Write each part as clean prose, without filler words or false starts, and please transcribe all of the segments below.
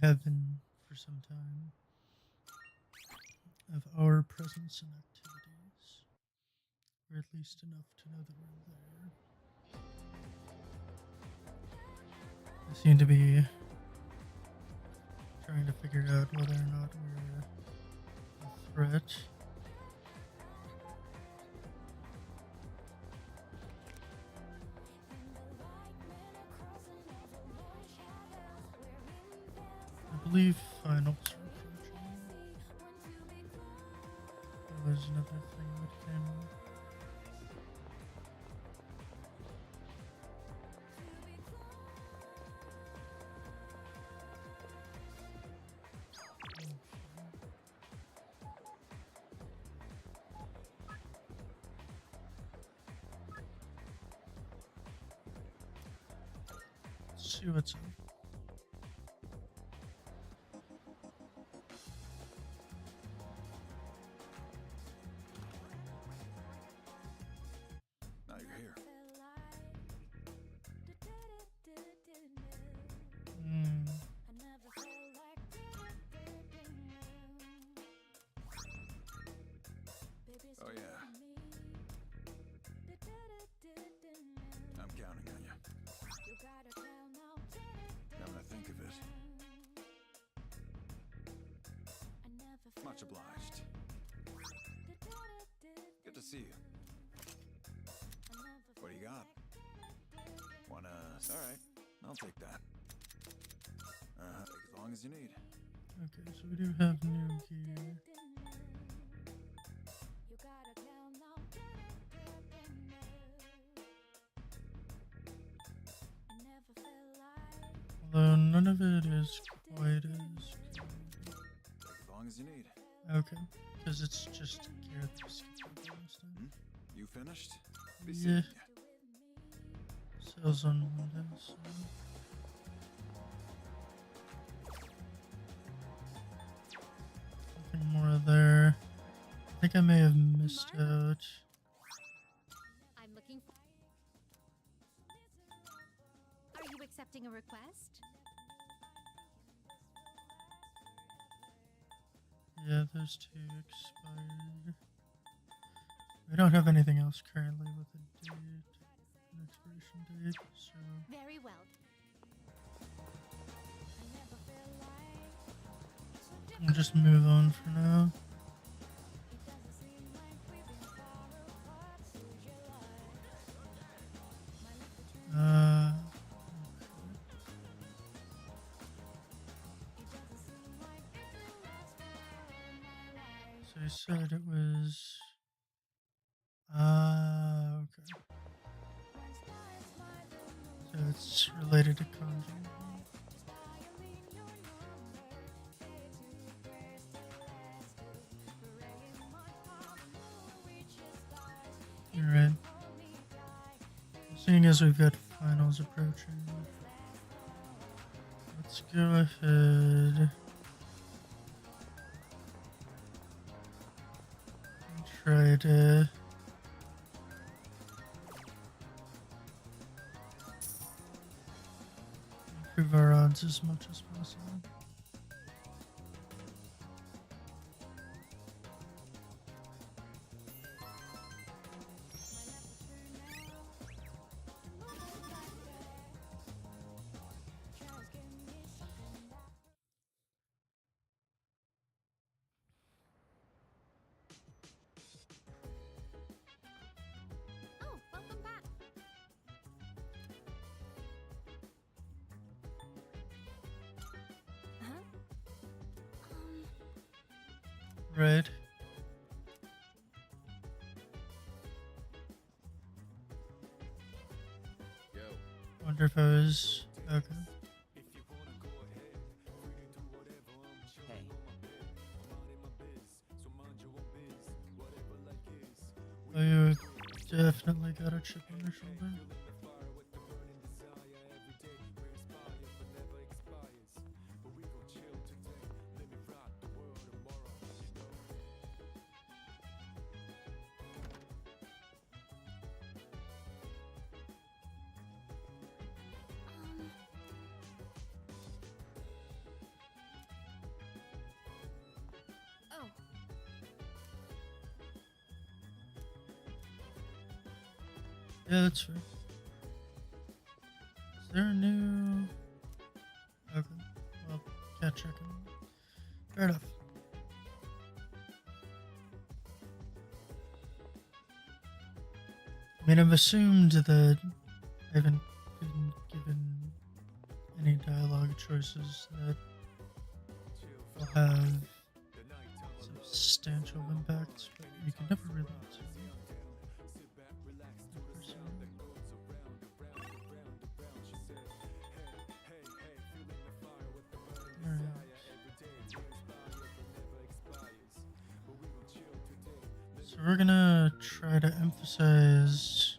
have been for some time, of our presence and activities, or at least enough to know that we're there. I seem to be trying to figure out whether or not we're a threat. I believe finals are approaching. There's another thing that came up. Let's see what's up. Now you're here. Oh yeah. I'm counting on you. Now that I think of it. Much obliged. Good to see you. What do you got? Wanna... Alright, I'll take that. Take as long as you need. Okay, so we do have new gear. Although none of it is quite as good. As long as you need. Okay, because it's just gear that we skipped over last time. You finished? Yeah. Be seeing ya. Sales on Monday, so... Nothing more there. I think I may have missed out. I'm looking for... Are you accepting a request? Yeah, those two expired. We don't have anything else currently with a date, an expiration date, so... Very well. We'll just move on for now. So you said it was... okay. So it's related to kanji. Alright. Seeing as we've got finals approaching, let's go ahead and try to improve our odds as much as possible. Oh, welcome back. Huh? Right. Go. Wonder if I was... okay. Hey, Oh, you definitely got a chip on your shoulder. Yeah, that's fair. Is there a new... Okay. Well, cat checking. Fair enough. I mean, I've assumed that I haven't been given any dialogue choices that will have substantial impacts, but you can never really tell. So we're gonna try to emphasize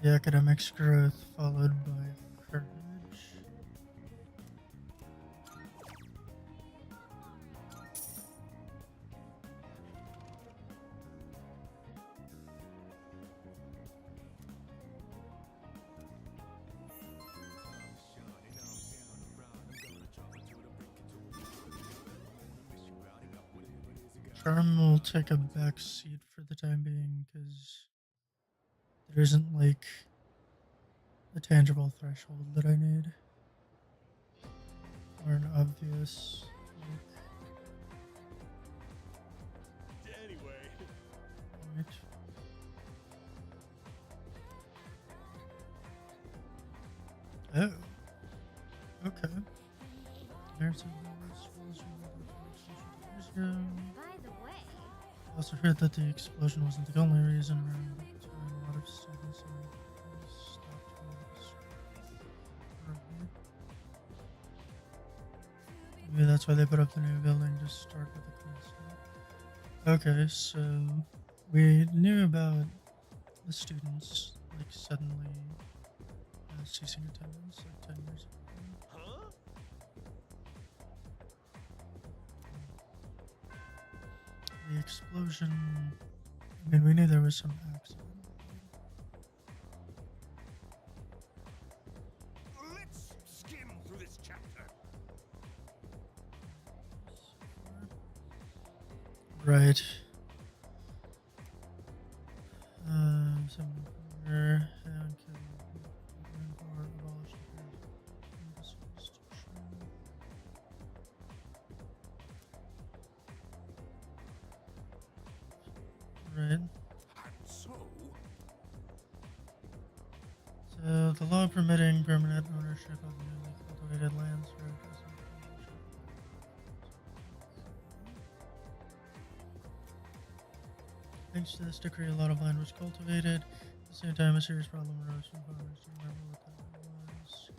the academics growth followed by courage. Charm will take a back seat for the time being because there isn't like a tangible threshold that I need or an obvious Anyway. point. Oh, okay. There's By the way, I also heard that the explosion wasn't the only reason a lot of students stopped maybe that's why they put up the new building to start with the clean slate. Okay, so we knew about the students like suddenly ceasing attendance like 10 years ago. Huh? The explosion, I mean, we knew there was some accident. Let's skim through this chapter. Right. Some or abolished right. And so, So the law permitting permanent ownership of newly cultivated lands for thanks to this decree, a lot of land was cultivated. At the same time, a serious problem arose from farmers. Do you remember what that was?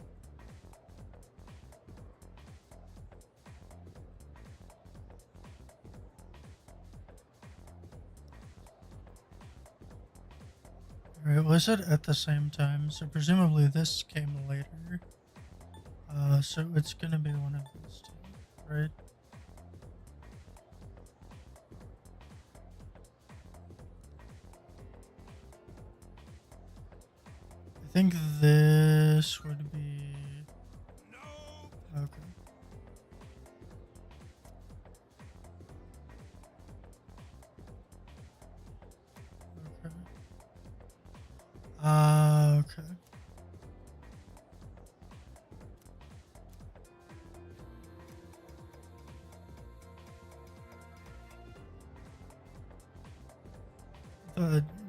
Alright, was it at the same time? So presumably this came later. So it's gonna be one of these two, right? I think this would be... no. Okay. Okay. Okay.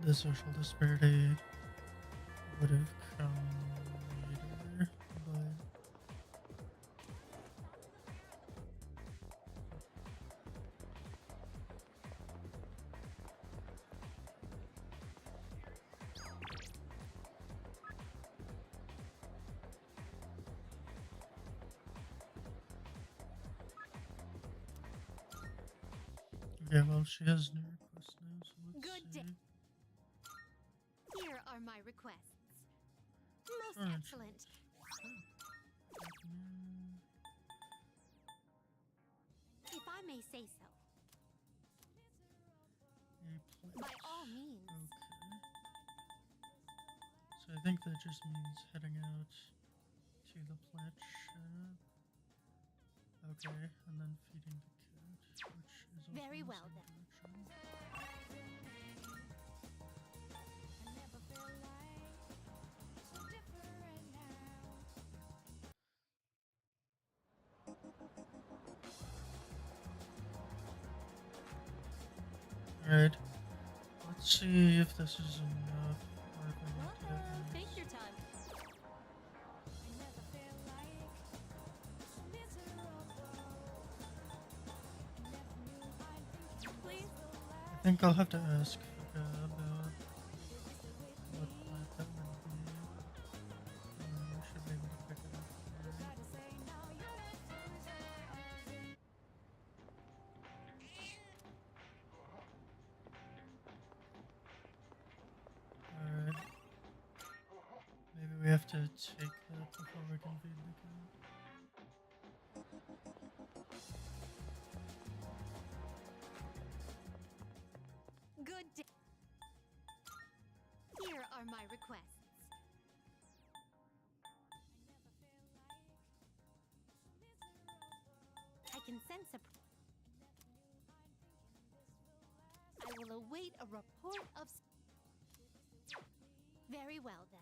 The social disparity would have come later, but okay, well, she has new requests now, so let's Good see. day. Here are my requests. Most Alright. excellent. If I may say so. By all means. Okay. So I think that just means heading out to the plant shop. Okay, and then feeding the cat, which is also Very in the well, same then. direction. Alright. Let's see if this is enough. Or if we need to get Take these. your time. Please. I think I'll have to ask about what plant that would be. We should be able to pick it up here. Alright. Maybe we have to take that before we can feed the cat. Good day. Here are my requests. I can sense a. I will await a report of. Very well then.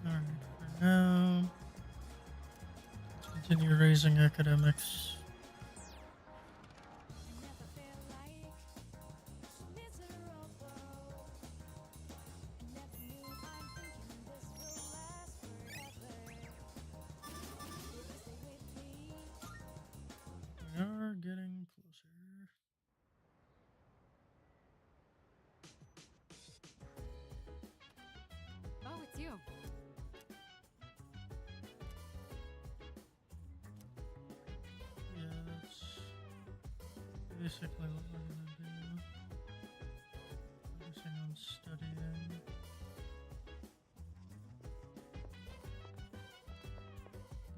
Alright, for now, let's continue raising academics. We are getting closer. Oh, it's you. Yeah, that's basically what we're gonna do. Focusing on studying.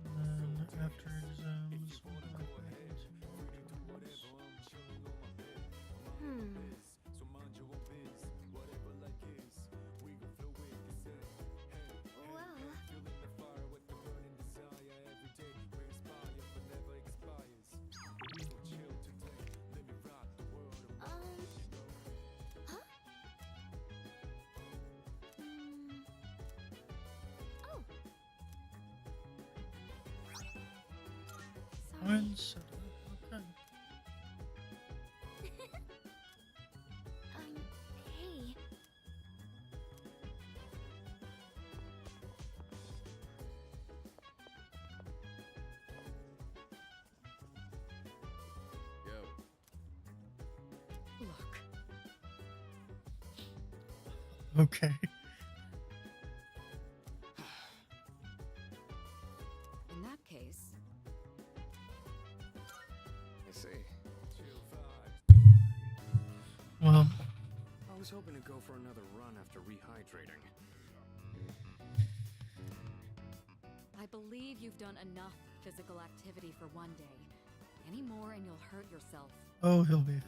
And then after exams, we'll go back into tutorials. Huh? Oh. Sorry. Mindset. Okay. Hey. Look. Okay. In that case, I see. Well, I was hoping to go for another run after rehydrating. I believe you've done enough physical activity for one day. Any more and you'll hurt yourself. oh, he'll be.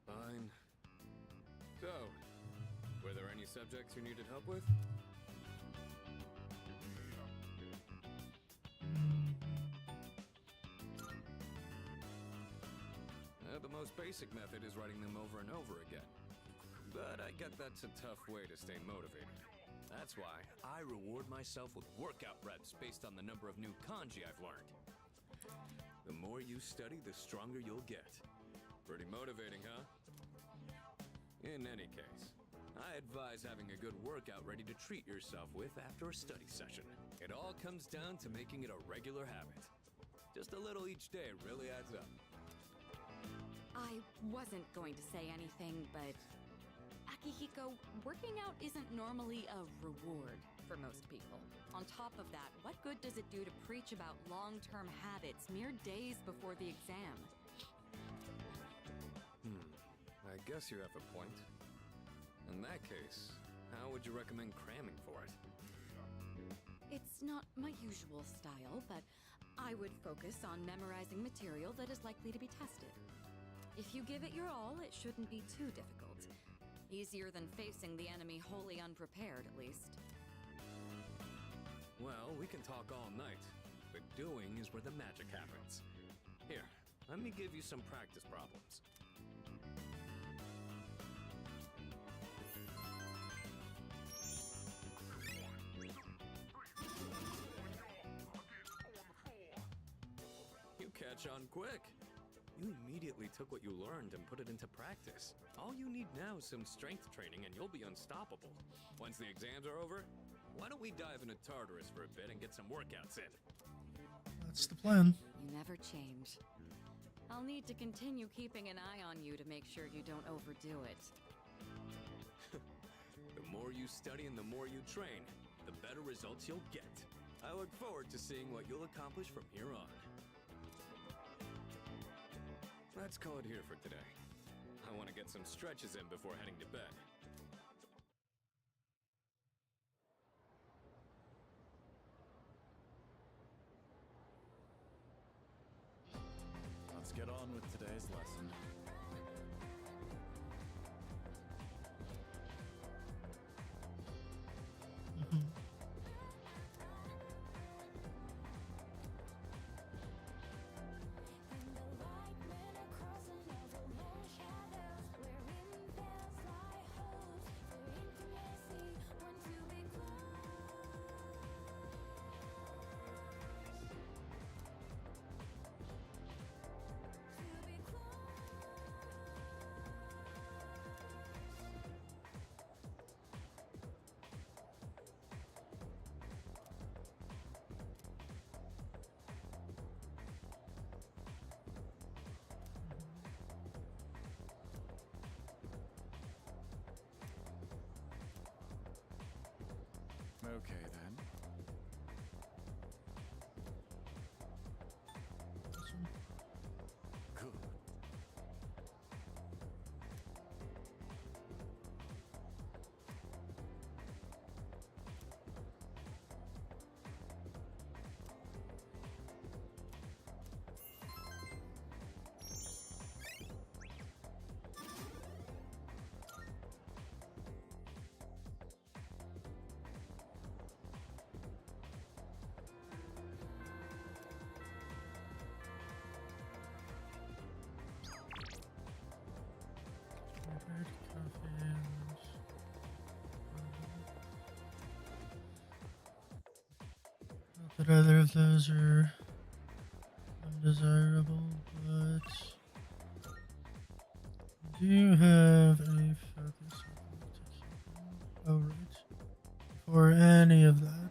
Fine. So, were there any subjects you needed help with? The most basic method is writing them over and over again. But I get that's a tough way to stay motivated. That's why I reward myself with workout reps based on the number of new kanji I've learned. The more you study, the stronger you'll get. Pretty motivating, huh? In any case, I advise having a good workout ready to treat yourself with after a study session. It all comes down to making it a regular habit. Just a little each day really adds up. I wasn't going to say anything, but Akihiko, working out isn't normally a reward for most people. On top of that, what good does it do to preach about long-term habits mere days before the exam? I I guess you have a point. In that case, how would you recommend cramming for it? It's not my usual style, but I would focus on memorizing material that is likely to be tested. If you give it your all, it shouldn't be too difficult. Easier than facing the enemy wholly unprepared, at least. Well, we can talk all night, but doing is where the magic happens. Here, let me give you some practice problems. You catch on quick. You immediately took what you learned and put it into practice. All you need now is some strength training and you'll be unstoppable. Once the exams are over, why don't we dive into Tartarus for a bit and get some workouts in? That's the plan. You never change. I'll need to continue keeping an eye on you to make sure you don't overdo it. The more you study and the more you train, the better results you'll get. I look forward to seeing what you'll accomplish from here on. Let's call it here for today. I want to get some stretches in before heading to bed. Let's get on with today's lesson. Mhm. Okay then. Awesome. Good. Favorite coffee and not that either of those are undesirable, but do you have a focus on to keep? Oh right. For any of that.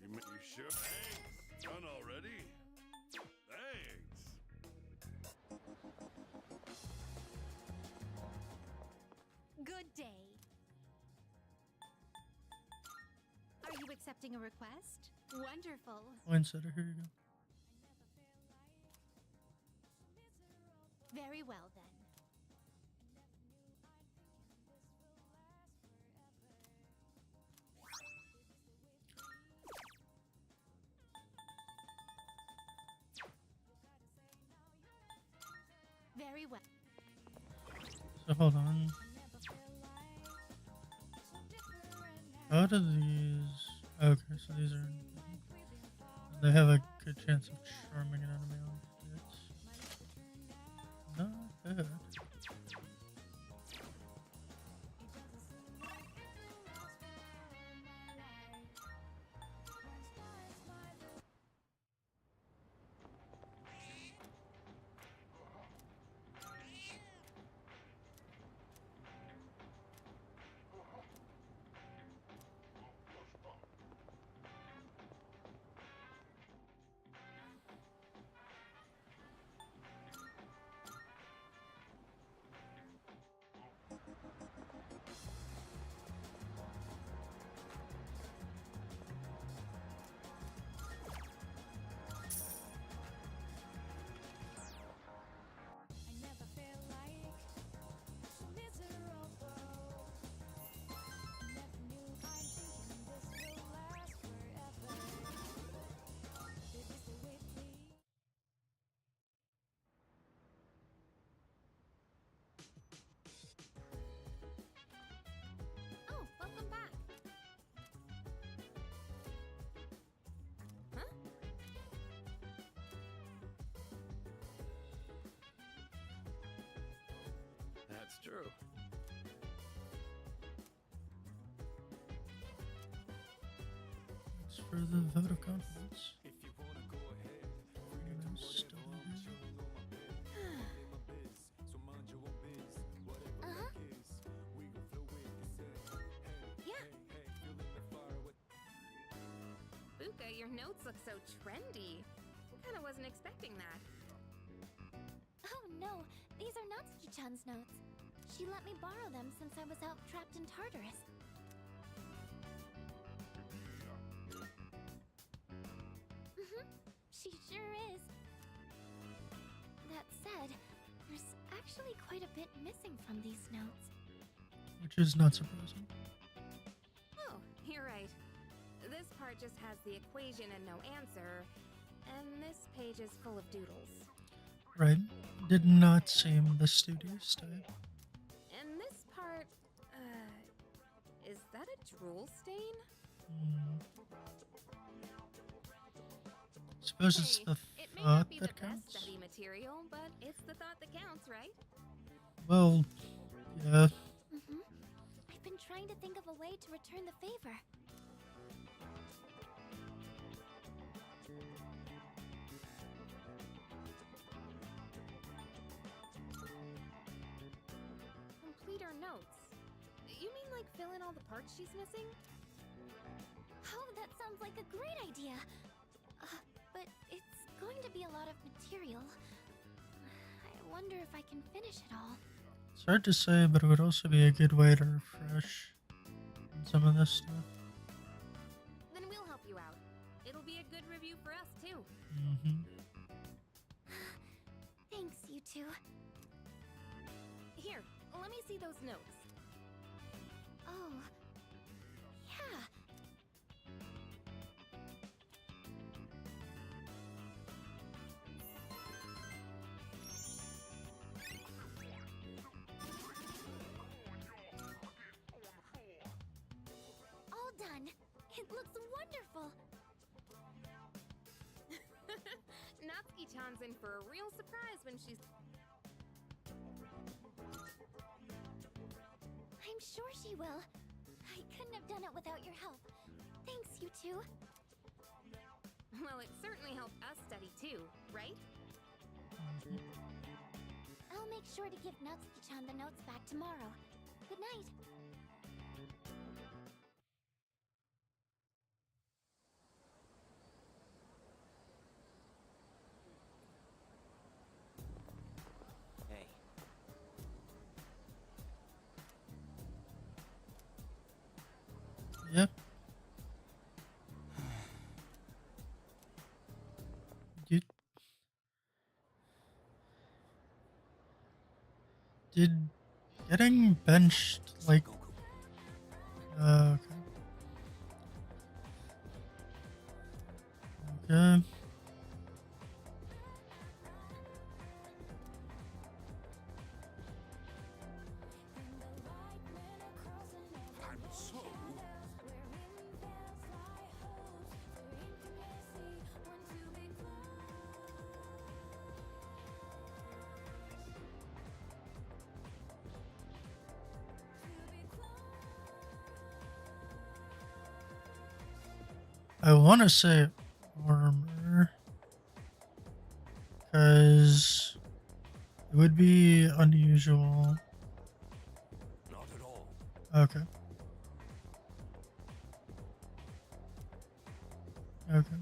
You sure? Thanks. Done already? Thanks. Good day. Are you accepting a request? Wonderful. Point setter, here you go. Very well then. Very well. So hold on. How do these? Okay, so these are. They have a good chance of charming an enemy on hits. Not bad. It's true. It's for the vote of confidence. Freedom is still here. Yeah. Buka, your notes look so trendy. I kinda wasn't expecting that. Oh no, these are Natsuki-chan's notes. She let me borrow them since I was out trapped in Tartarus. She sure is. That said, there's actually quite a bit missing from these notes. Which is not surprising. Oh, you're right. This part just has the equation and no answer, and this page is full of doodles. Right. Did not seem the studious type. And this part, is that a drool stain? Suppose it's the It may not thought be the that best counts. study material, but it's the thought that counts, right? Well, yeah. I've been trying to think of a way to return the favor. Complete her notes. You mean like fill in all the parts she's missing? Oh, that sounds like a great idea. But it's going to be a lot of material. I wonder if I can finish it all. It's hard to say, but it would also be a good way to refresh some of this stuff. Then we'll help you out. It'll be a good review for us, too. Thanks, you two. Here, let me see those notes. Oh, yeah. All done. It looks wonderful. Natsuki-chan's in for a real surprise when she's... I'm sure she will. I couldn't have done it without your help. Thanks, you two. Well, it certainly helped us study too, right? I'll make sure to give Natsuki-chan the notes back tomorrow. Good night. Hey, Yep. Did getting benched like okay. Okay. I'm so. I want to say armor because it would be unusual. Not at all. Okay. Okay.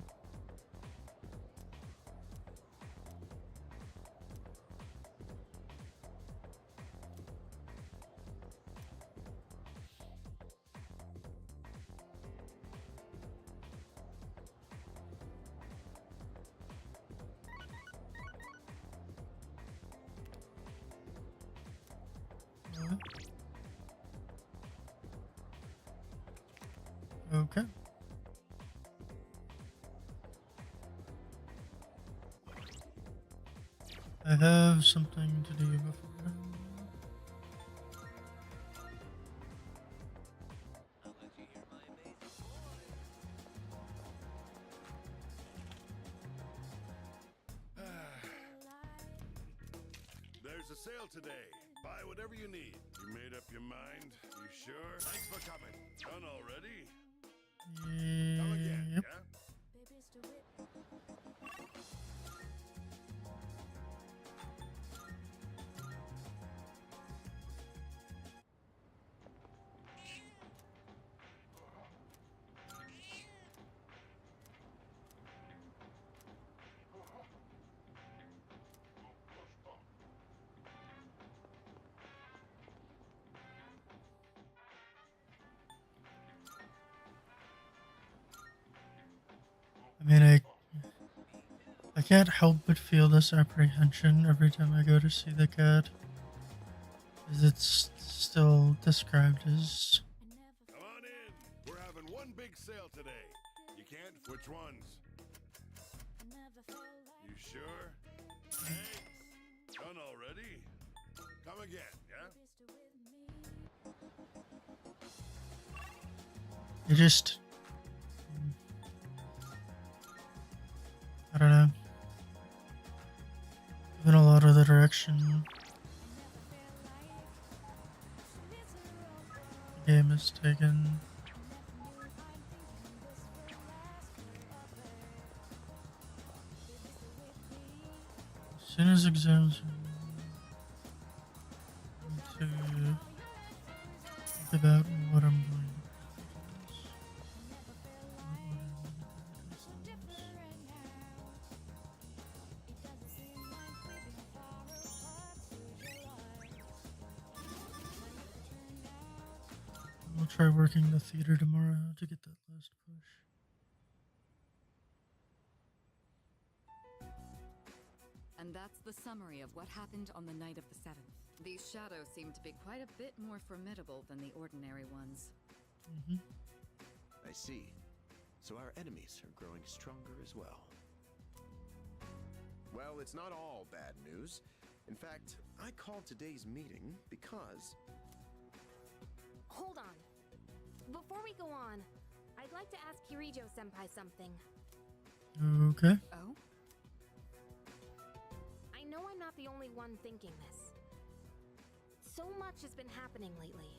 Okay. I have something to do before. hope I can hear my amazing. There's a sale today. Buy whatever you need. You made up your mind? You sure? Thanks for coming. Done already? Come again, Yep. yeah? I mean, I can't help but feel this apprehension every time I go to see the cat, as it's still described as Come on in. We're having one big sale today. You can't? Which ones? You sure? Thanks. Done already? Come again, yeah? it just I don't know. Even a lot of the direction the game has taken. As soon as exams are to think about what I'm going to choose. I'll try working the theater tomorrow to get that last push. And that's the summary of what happened on the night of the 7th. These shadows seem to be quite a bit more formidable than the ordinary ones. I see. So our enemies are growing stronger as well. Well, it's not all bad news. In fact, I called today's meeting because... Hold on. Before we go on, I'd like to ask Kirijo-senpai something. Okay. Oh? I know I'm not the only one thinking this. So much has been happening lately.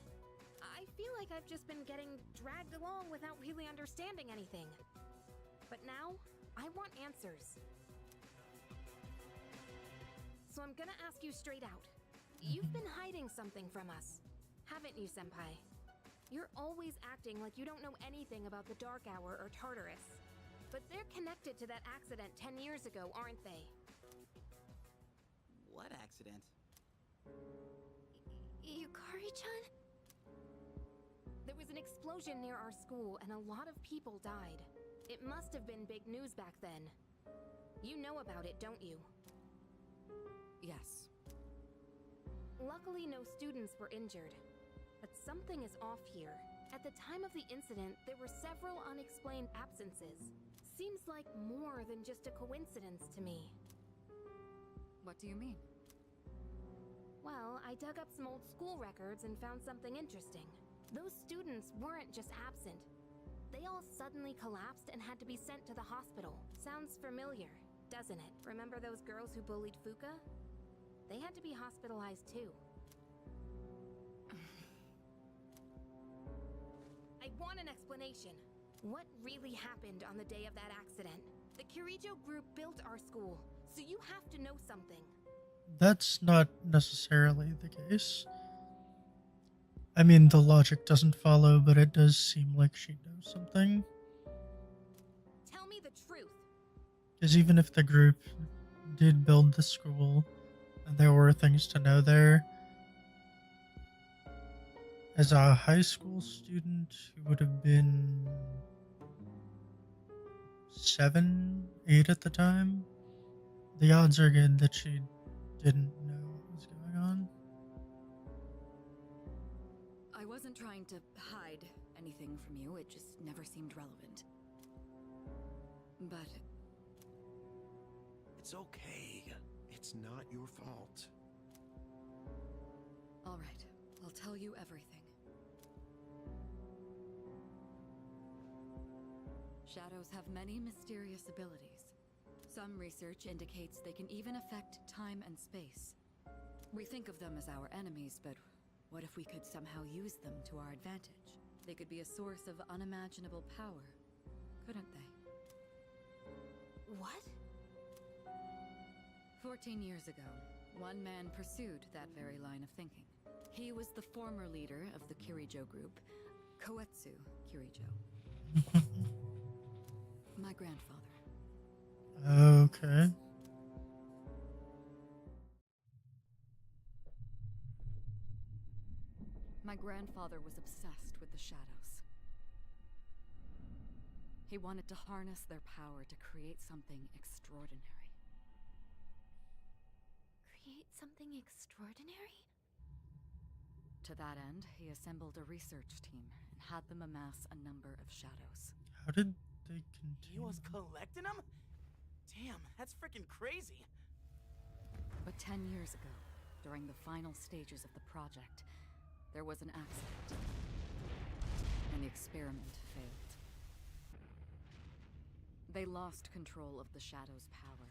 I feel like I've just been getting dragged along without really understanding anything. But now, I want answers. So I'm gonna ask you straight out. You've been hiding something from us, haven't you, Senpai? You're always acting like you don't know anything about the Dark Hour or Tartarus. But they're connected to that accident 10 years ago, aren't they? What accident? Yukari-chan? There was an explosion near our school and a lot of people died. It must have been big news back then. You know about it, don't you? Yes. Luckily, no students were injured. But something is off here. At the time of the incident, there were several unexplained absences. Seems like more than just a coincidence to me. What do you mean? Well, I dug up some old school records and found something interesting. Those students weren't just absent. They all suddenly collapsed and had to be sent to the hospital. Sounds familiar, doesn't it? Remember those girls who bullied Fuka? They had to be hospitalized too. I want an explanation. What really happened on the day of that accident? The Kirijo group built our school, so you have to know something. That's not necessarily the case. I mean, the logic doesn't follow, but it does seem like she knows something. Tell me the truth. Because even if the group did build the school, and there were things to know there, as a high school student who would have been 7, 8 at the time, the odds are good that she didn't know what was going on. I wasn't trying to hide anything from you, it just never seemed relevant. But It's okay. It's not your fault. all right, I'll tell you everything. Shadows have many mysterious abilities. Some research indicates they can even affect time and space. We think of them as our enemies, but what if we could somehow use them to our advantage? They could be a source of unimaginable power, couldn't they? What? 14 years ago, one man pursued that very line of thinking. He was the former leader of the Kirijo group, Koetsu Kirijo. My grandfather. Okay. My grandfather was obsessed with the shadows. He wanted to harness their power to create something extraordinary. Create something extraordinary? To that end, he assembled a research team and had them amass a number of shadows. How did they He continue? was collecting them? Damn, that's freaking crazy. But 10 years ago, during the final stages of the project, there was an accident, and the experiment failed. They lost control of the Shadow's power,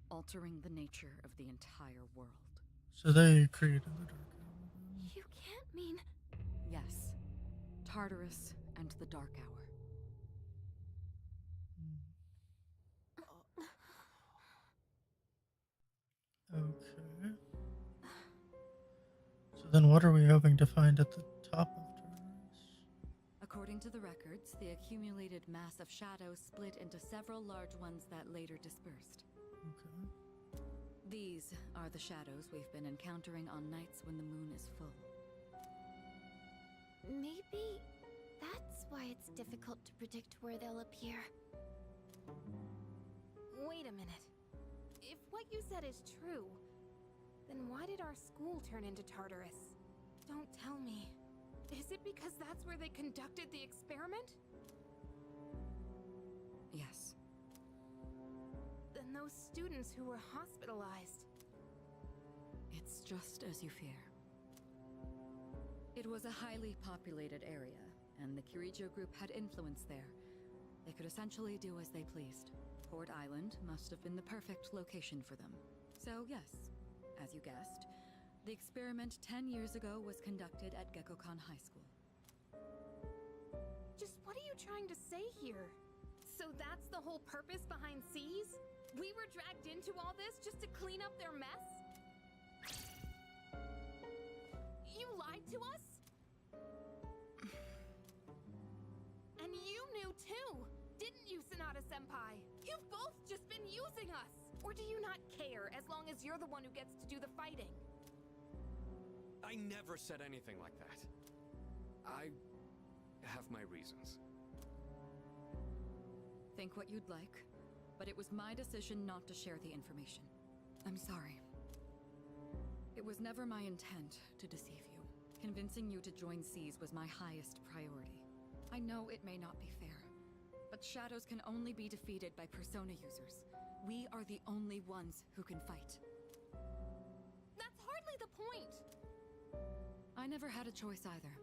altering the nature of the entire world. So they created the Dark Hour then? You can't mean... Yes, Tartarus and the Dark Hour. Okay. So then what are we hoping to find at the top of Tartarus? According to the records, the accumulated mass of shadows split into several large ones that later dispersed. Okay. These are the shadows we've been encountering on nights when the moon is full. Maybe that's why it's difficult to predict where they'll appear. Wait a minute. If what you said is true, then why did our school turn into Tartarus? Don't tell me. Is it because that's where they conducted the experiment? Yes. Then those students who were hospitalized... It's just as you fear. It was a highly populated area, and the Kirijo group had influence there. They could essentially do as they pleased. Port Island must have been the perfect location for them. So yes, as you guessed, the experiment 10 years ago was conducted at Gekkokan High School. Just what are you trying to say here? So that's the whole purpose behind C's? We were dragged into all this just to clean up their mess? You lied to us? And you knew too, didn't you, Sonata-senpai? You've both just been using us! Or do you not care as long as you're the one who gets to do the fighting? I never said anything like that. I have my reasons. Think what you'd like, but it was my decision not to share the information. I'm sorry. It was never my intent to deceive you. Convincing you to join C's was my highest priority. I know it may not be fair, but shadows can only be defeated by Persona users. We are the only ones who can fight. That's hardly the point! I never had a choice either.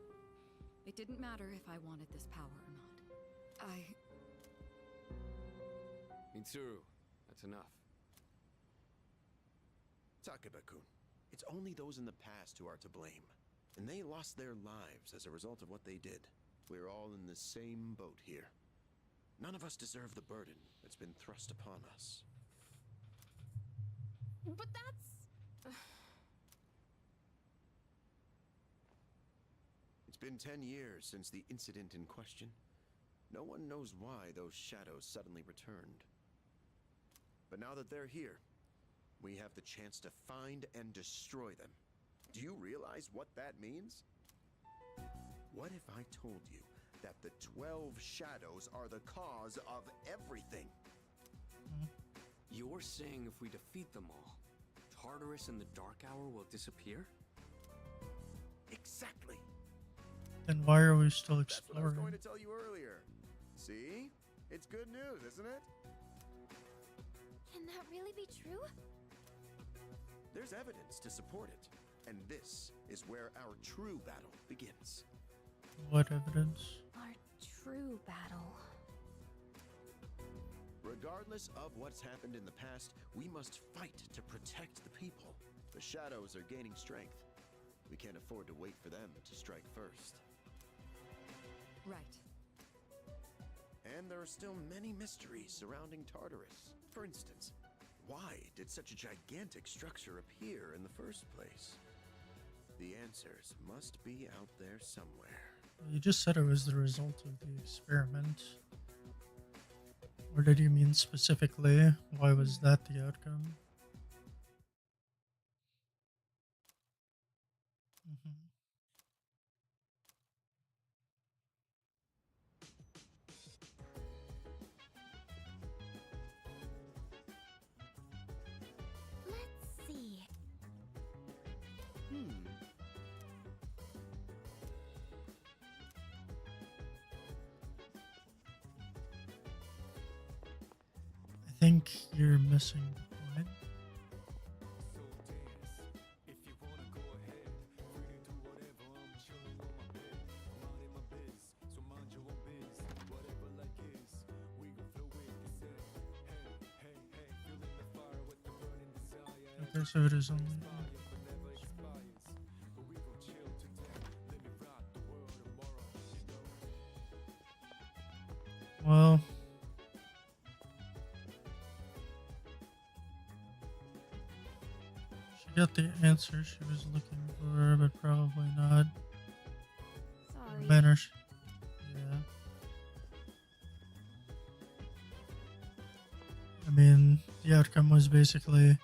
It didn't matter if I wanted this power or not. Mitsuru, that's enough. Takeba-kun, it's only those in the past who are to blame. And they lost their lives as a result of what they did. We're all in the same boat here. None of us deserve the burden that's been thrust upon us. But that's... It's been 10 years since the incident in question. No one knows why those shadows suddenly returned. But now that they're here, we have the chance to find and destroy them. Do you realize what that means? What if I told you that the 12 shadows are the cause of everything? You're saying if we defeat them all, Tartarus and the Dark Hour will disappear? Exactly. Then why are we still That's what I was going exploring? to tell you earlier. See? It's good news, isn't it? Can that really be true? There's evidence to support it. And this is where our true battle begins. What evidence? Our true battle. Regardless of what's happened in the past, we must fight to protect the people. The shadows are gaining strength. We can't afford to wait for them to strike first. Right. And there are still many mysteries surrounding Tartarus. For instance, why did such a gigantic structure appear in the first place? The answers must be out there somewhere. You just said it was the result of the experiment. Or did you mean specifically, why was that the outcome? Mhm. Let's see. I think you're missing the point. Okay, so it is only. Well, she got the answer she was looking for, but probably not. Sorry. Manner. Yeah. I mean, the outcome was basically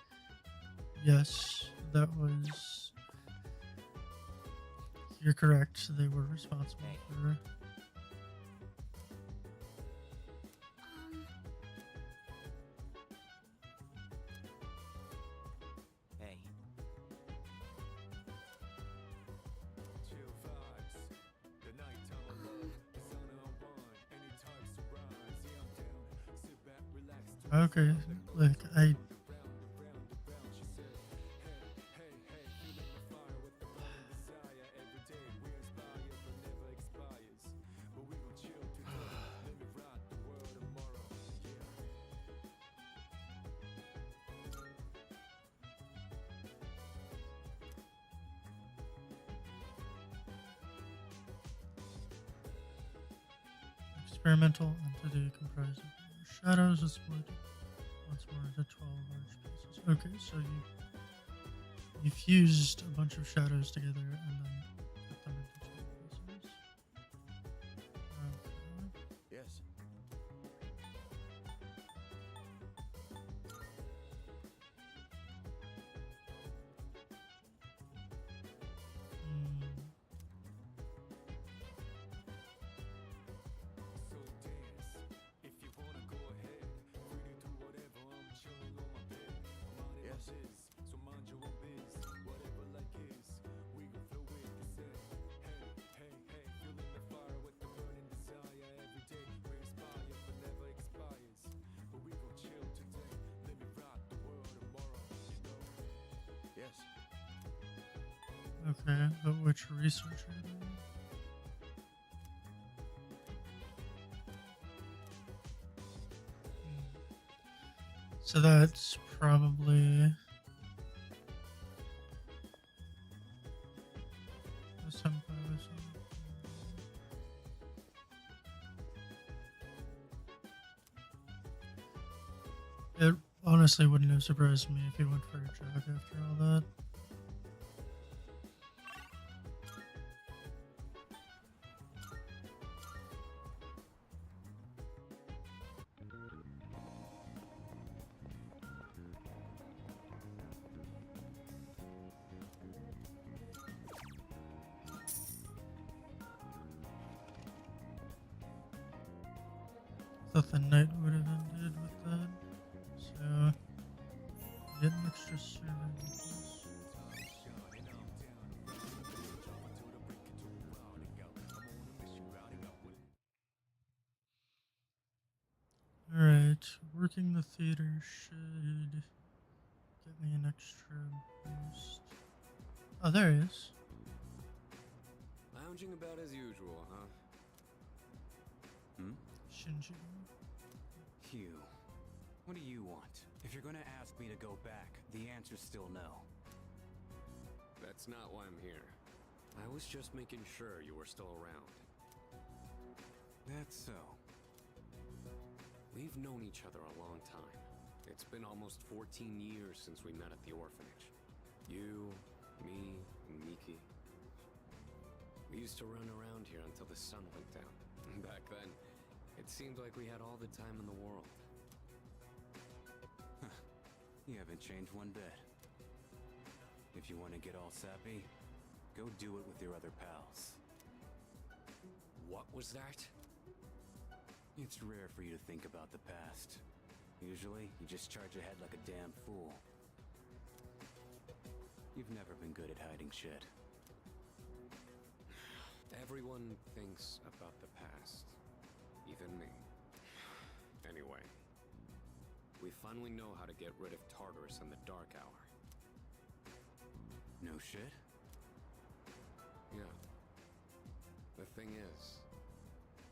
yes, that was. You're correct. They were responsible for. Um, Hey. Okay, like I. Experimental entity comprised of shadows is split once more into 12 large pieces. Okay, so you fused a bunch of shadows together and then cut them into 12 pieces. Okay. Yes. Hmm. Yes. Yes. Okay, but which researcher? So that's probably the senpai or something. It honestly wouldn't have surprised me if he went for a jog after all that. Thought the night would have ended with that. So, get an extra serving. Alright, working the theater should get me an extra boost. Oh, there he is. Lounging about as usual, huh? Shinji. Hugh, what do you want? If you're gonna ask me to go back, the answer's still no. That's not why I'm here. I was just making sure you were still around. That's so. We've known each other a long time. It's been almost 14 years since we met at the orphanage. You, me, and Miki. We used to run around here until the sun went down. Back then, it seemed like we had all the time in the world. You haven't changed one bit. If you want to get all sappy, go do it with your other pals. What was that? It's rare for you to think about the past. Usually, you just charge ahead like a damn fool. You've never been good at hiding shit. Everyone thinks about the past. Even me. Anyway. We finally know how to get rid of Tartarus in the Dark Hour. No shit? Yeah. The thing is,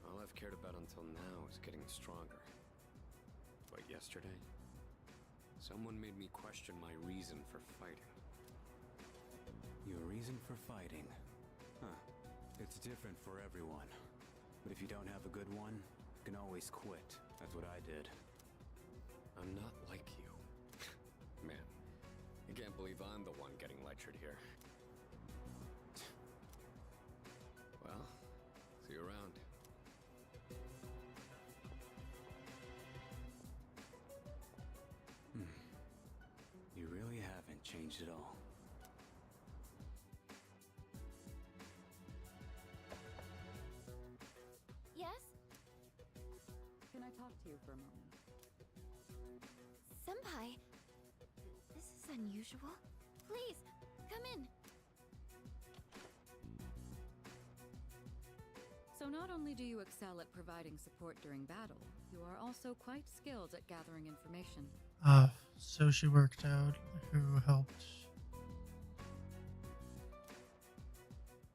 all I've cared about until now is getting stronger. But yesterday, someone made me question my reason for fighting. Your reason for fighting? Huh. It's different for everyone. But if you don't have a good one, you can always quit. That's what I did. I'm not like you. Man, I can't believe I'm the one getting lectured here. Well, see you around. You really haven't changed at all. Yes? Can I talk to you for a moment? Senpai. This is unusual. Please, come in. So not only do you excel at providing support during battle, you are also quite skilled at gathering information. So she worked out who helped.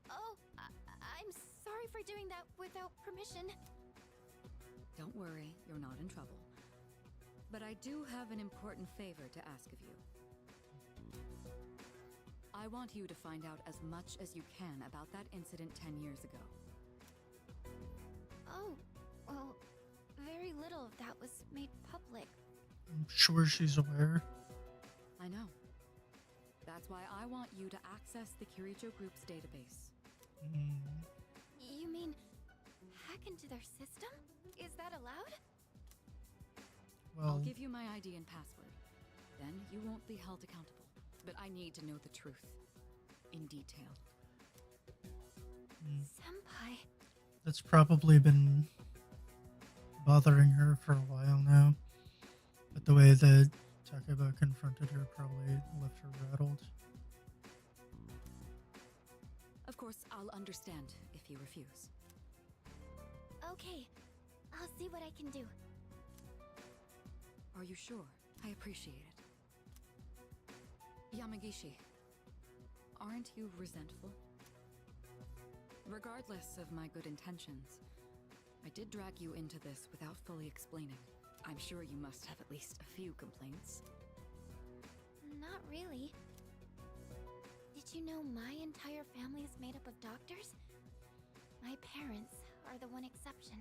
Oh, I'm sorry for doing that without permission. Don't worry, you're not in trouble. But I do have an important favor to ask of you. I want you to find out as much as you can about that incident 10 years ago. Oh, well, very little of that was made public. I'm sure she's aware. I know. That's why I want you to access the Kirijo Group's database. You mean hack into their system? Is that allowed? Well, I'll give you my ID and password. Then you won't be held accountable. But I need to know the truth. In detail. Senpai. that's probably been bothering her for a while now. But the way that Takeba confronted her probably left her rattled. Of course, I'll understand if you refuse. Okay, I'll see what I can do. Are you sure? I appreciate it. Yamagishi, aren't you resentful? Regardless of my good intentions, I did drag you into this without fully explaining. I'm sure you must have at least a few complaints. Not really. Did you know my entire family is made up of doctors? My parents are the one exception.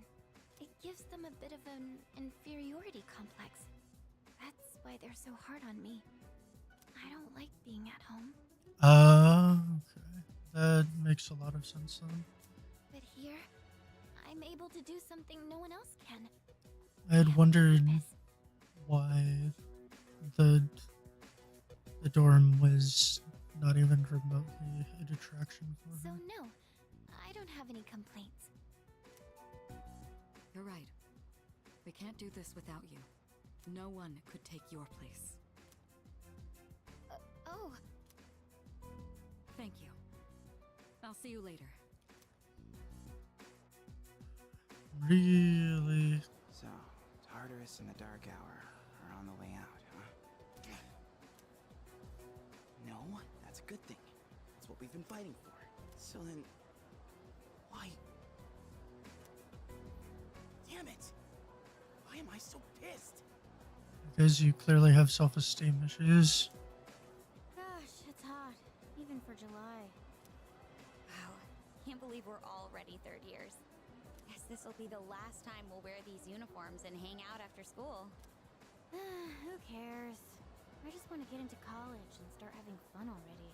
It gives them a bit of an inferiority complex. That's why they're so hard on me. I don't like being at home. Okay. That makes a lot of sense then. But here, I'm able to do something no one else can. I had wondered Purpose. why the dorm was not even remotely a detraction for So her. no, I don't have any complaints. You're right. We can't do this without you. No one could take your place. Oh, Thank you. I'll see you later. Really? So, Tartarus and the Dark Hour are on the way out, huh? No, that's a good thing. That's what we've been fighting for. So then, why? Damn it! Why am I so pissed? Because you clearly have self-esteem issues. gosh, it's hot, even for July. believe we're already third years. Guess this will be the last time we'll wear these uniforms and hang out after school. Who cares? I just want to get into college and start having fun already.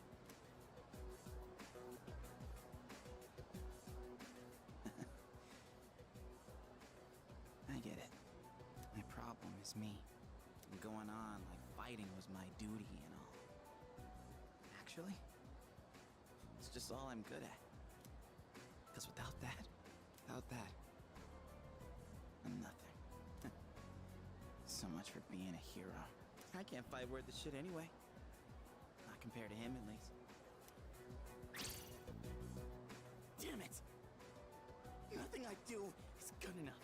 I get it. My problem is me. I'm going on like fighting was my duty and all. Actually, it's just all I'm good at. Because without that, I'm nothing. So much for being a hero. I can't fight worth the shit anyway. Not compared to him, at least. Damn it! Nothing I do is good enough.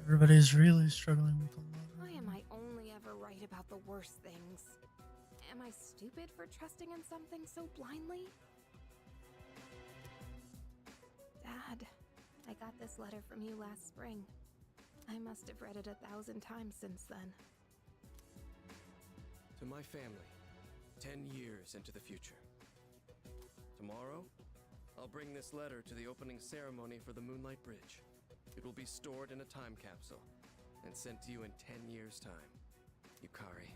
Everybody's really struggling with a lot. Why am I only ever right about the worst things? Am I stupid for trusting in something so blindly? Dad, I got this letter from you last spring. I must have read it 1,000 times since then. To my family, 10 years into the future. Tomorrow, I'll bring this letter to the opening ceremony for the Moonlight Bridge. It will be stored in a time capsule and sent to you in 10 years' time. Yukari,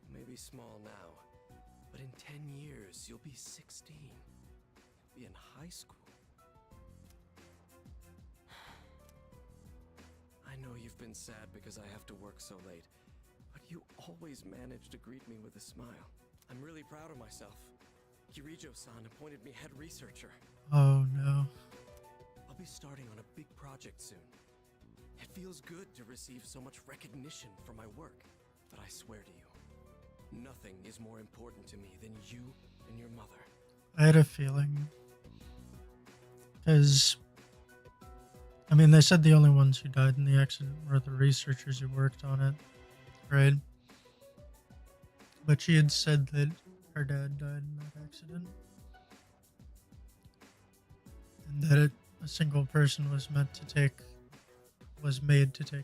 you may be small now, but in 10 years, you'll be 16. You'll be in high school. I know you've been sad because I have to work so late, but you always manage to greet me with a smile. I'm really proud of myself. Kirijo-san appointed me head researcher. Oh no. I'll be starting on a big project soon. It feels good to receive so much recognition for my work, but I swear to you, nothing is more important to me than you and your mother. I had a feeling. Because, I mean, they said the only ones who died in the accident were the researchers who worked on it, right? But she had said that her dad died in that accident. And that a single person was made to take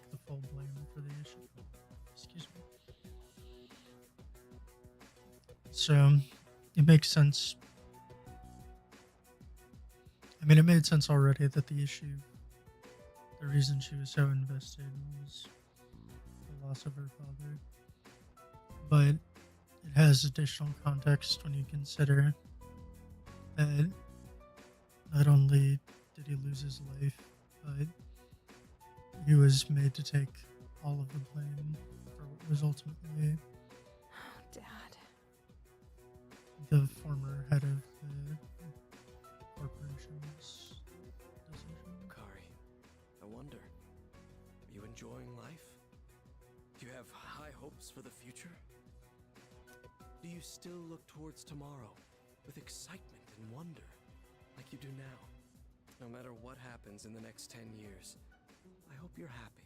the full blame for the issue. Excuse me. So, it makes sense. I mean, it made sense already that the reason she was so invested was the loss of her father. But it has additional context when you consider that not only did he lose his life, but he was made to take all of the blame for what was ultimately Dad. the former head of the corporation's decision. Kari, I wonder, are you enjoying life? Do you have high hopes for the future? Do you still look towards tomorrow with excitement and wonder, like you do now? No matter what happens in the next 10 years, I hope you're happy.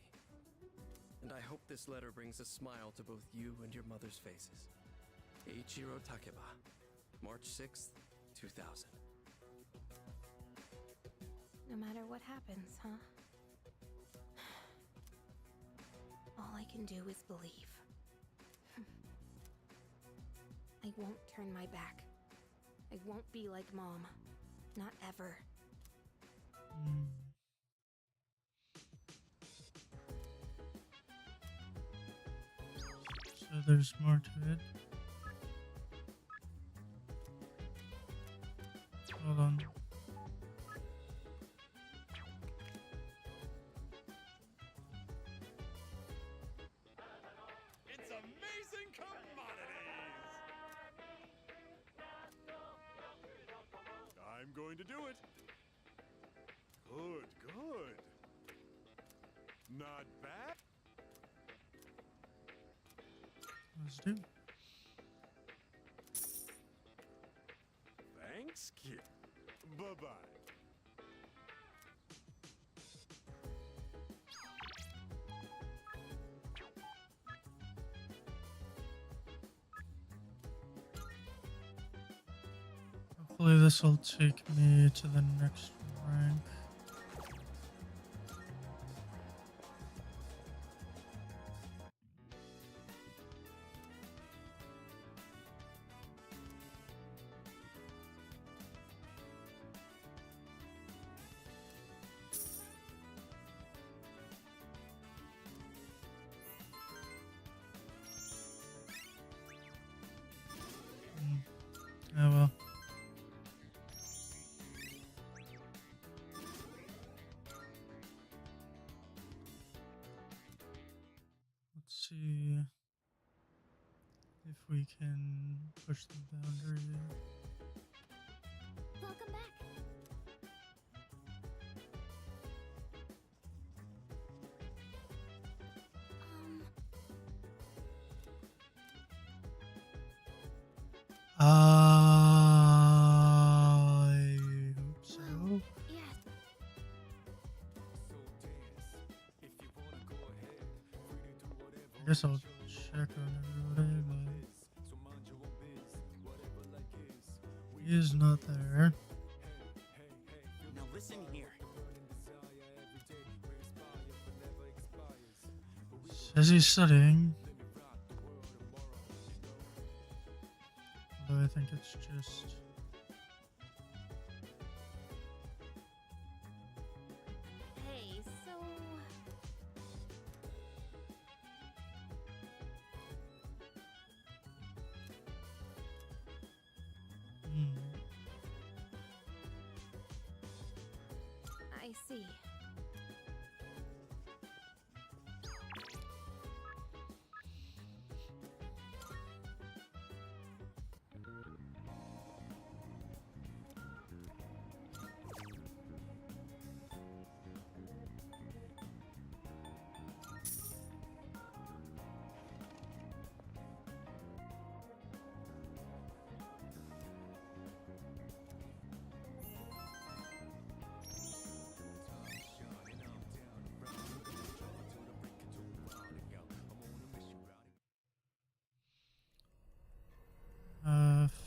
And I hope this letter brings a smile to both you and your mother's faces. Eiichiro Takeba, March 6th, 2000. No matter what happens, huh? All I can do is believe. I won't turn my back. I won't be like Mom. Not ever. So there's more to it. Hold on. It's amazing commodities! I'm going to do it. Good, good. Not bad. Let's do. Thanks, kid. Bye-bye. Hopefully this will take me to the next rank. see if we can push the boundary. Welcome back. I hope so. Yes. I guess I'll check on everybody, but he is not there. Now listen here. Says he's studying. Although I think it's just... Hey, so I see.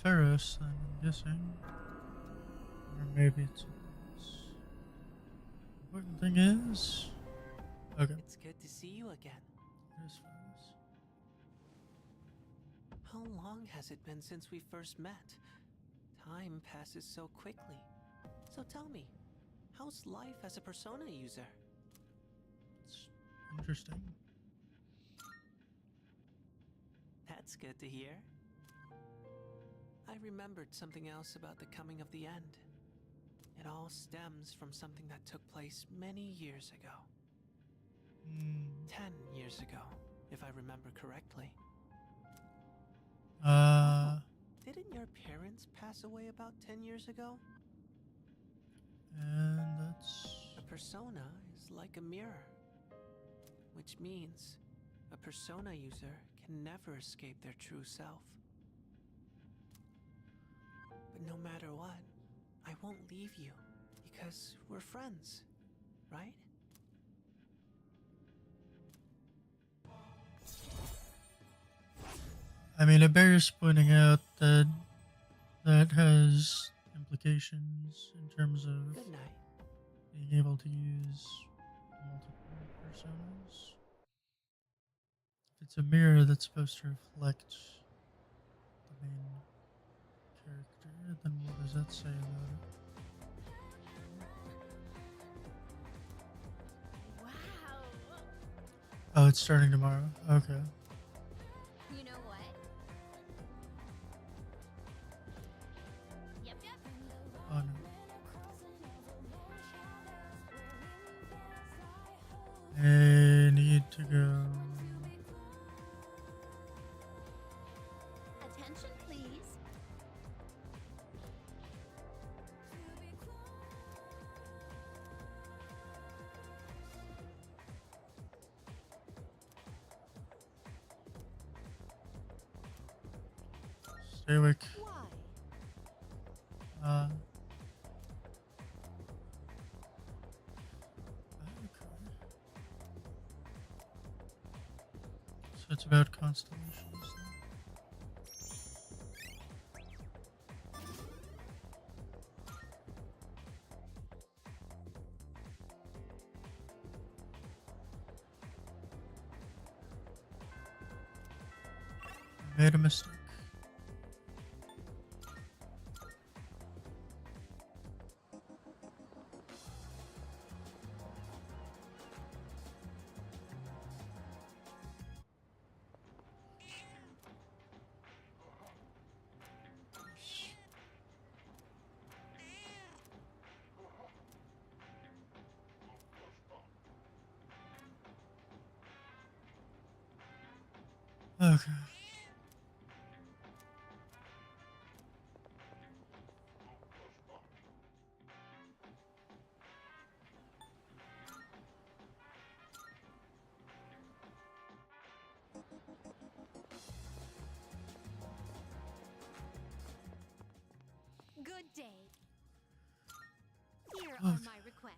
Ferris, I'm guessing. Or maybe it's... Important thing is... Okay. It's good to see you again. There's Ferris. How long has it been since we first met? Time passes so quickly. So tell me, how's life as a Persona user? It's interesting. That's good to hear. I remembered something else about the coming of the end. It all stems from something that took place many years ago. 10 years ago, if I remember correctly. Didn't your parents pass away about 10 years ago? And that's... A persona is like a mirror. Which means a persona user can never escape their true self. But no matter what, I won't leave you, because we're friends, right? I mean, it bears pointing out that that has implications in terms of Good night. being able to use multiple personas. If it's a mirror that's supposed to reflect the main character, then what does that say about it? Wow. Oh, it's starting tomorrow. Okay. You know what? Yep, yep. Oh no. I need to go. Attention, please. Stay awake. Why? Okay. So it's about constellations. I made a mistake. Okay. Good day. Here are my requests.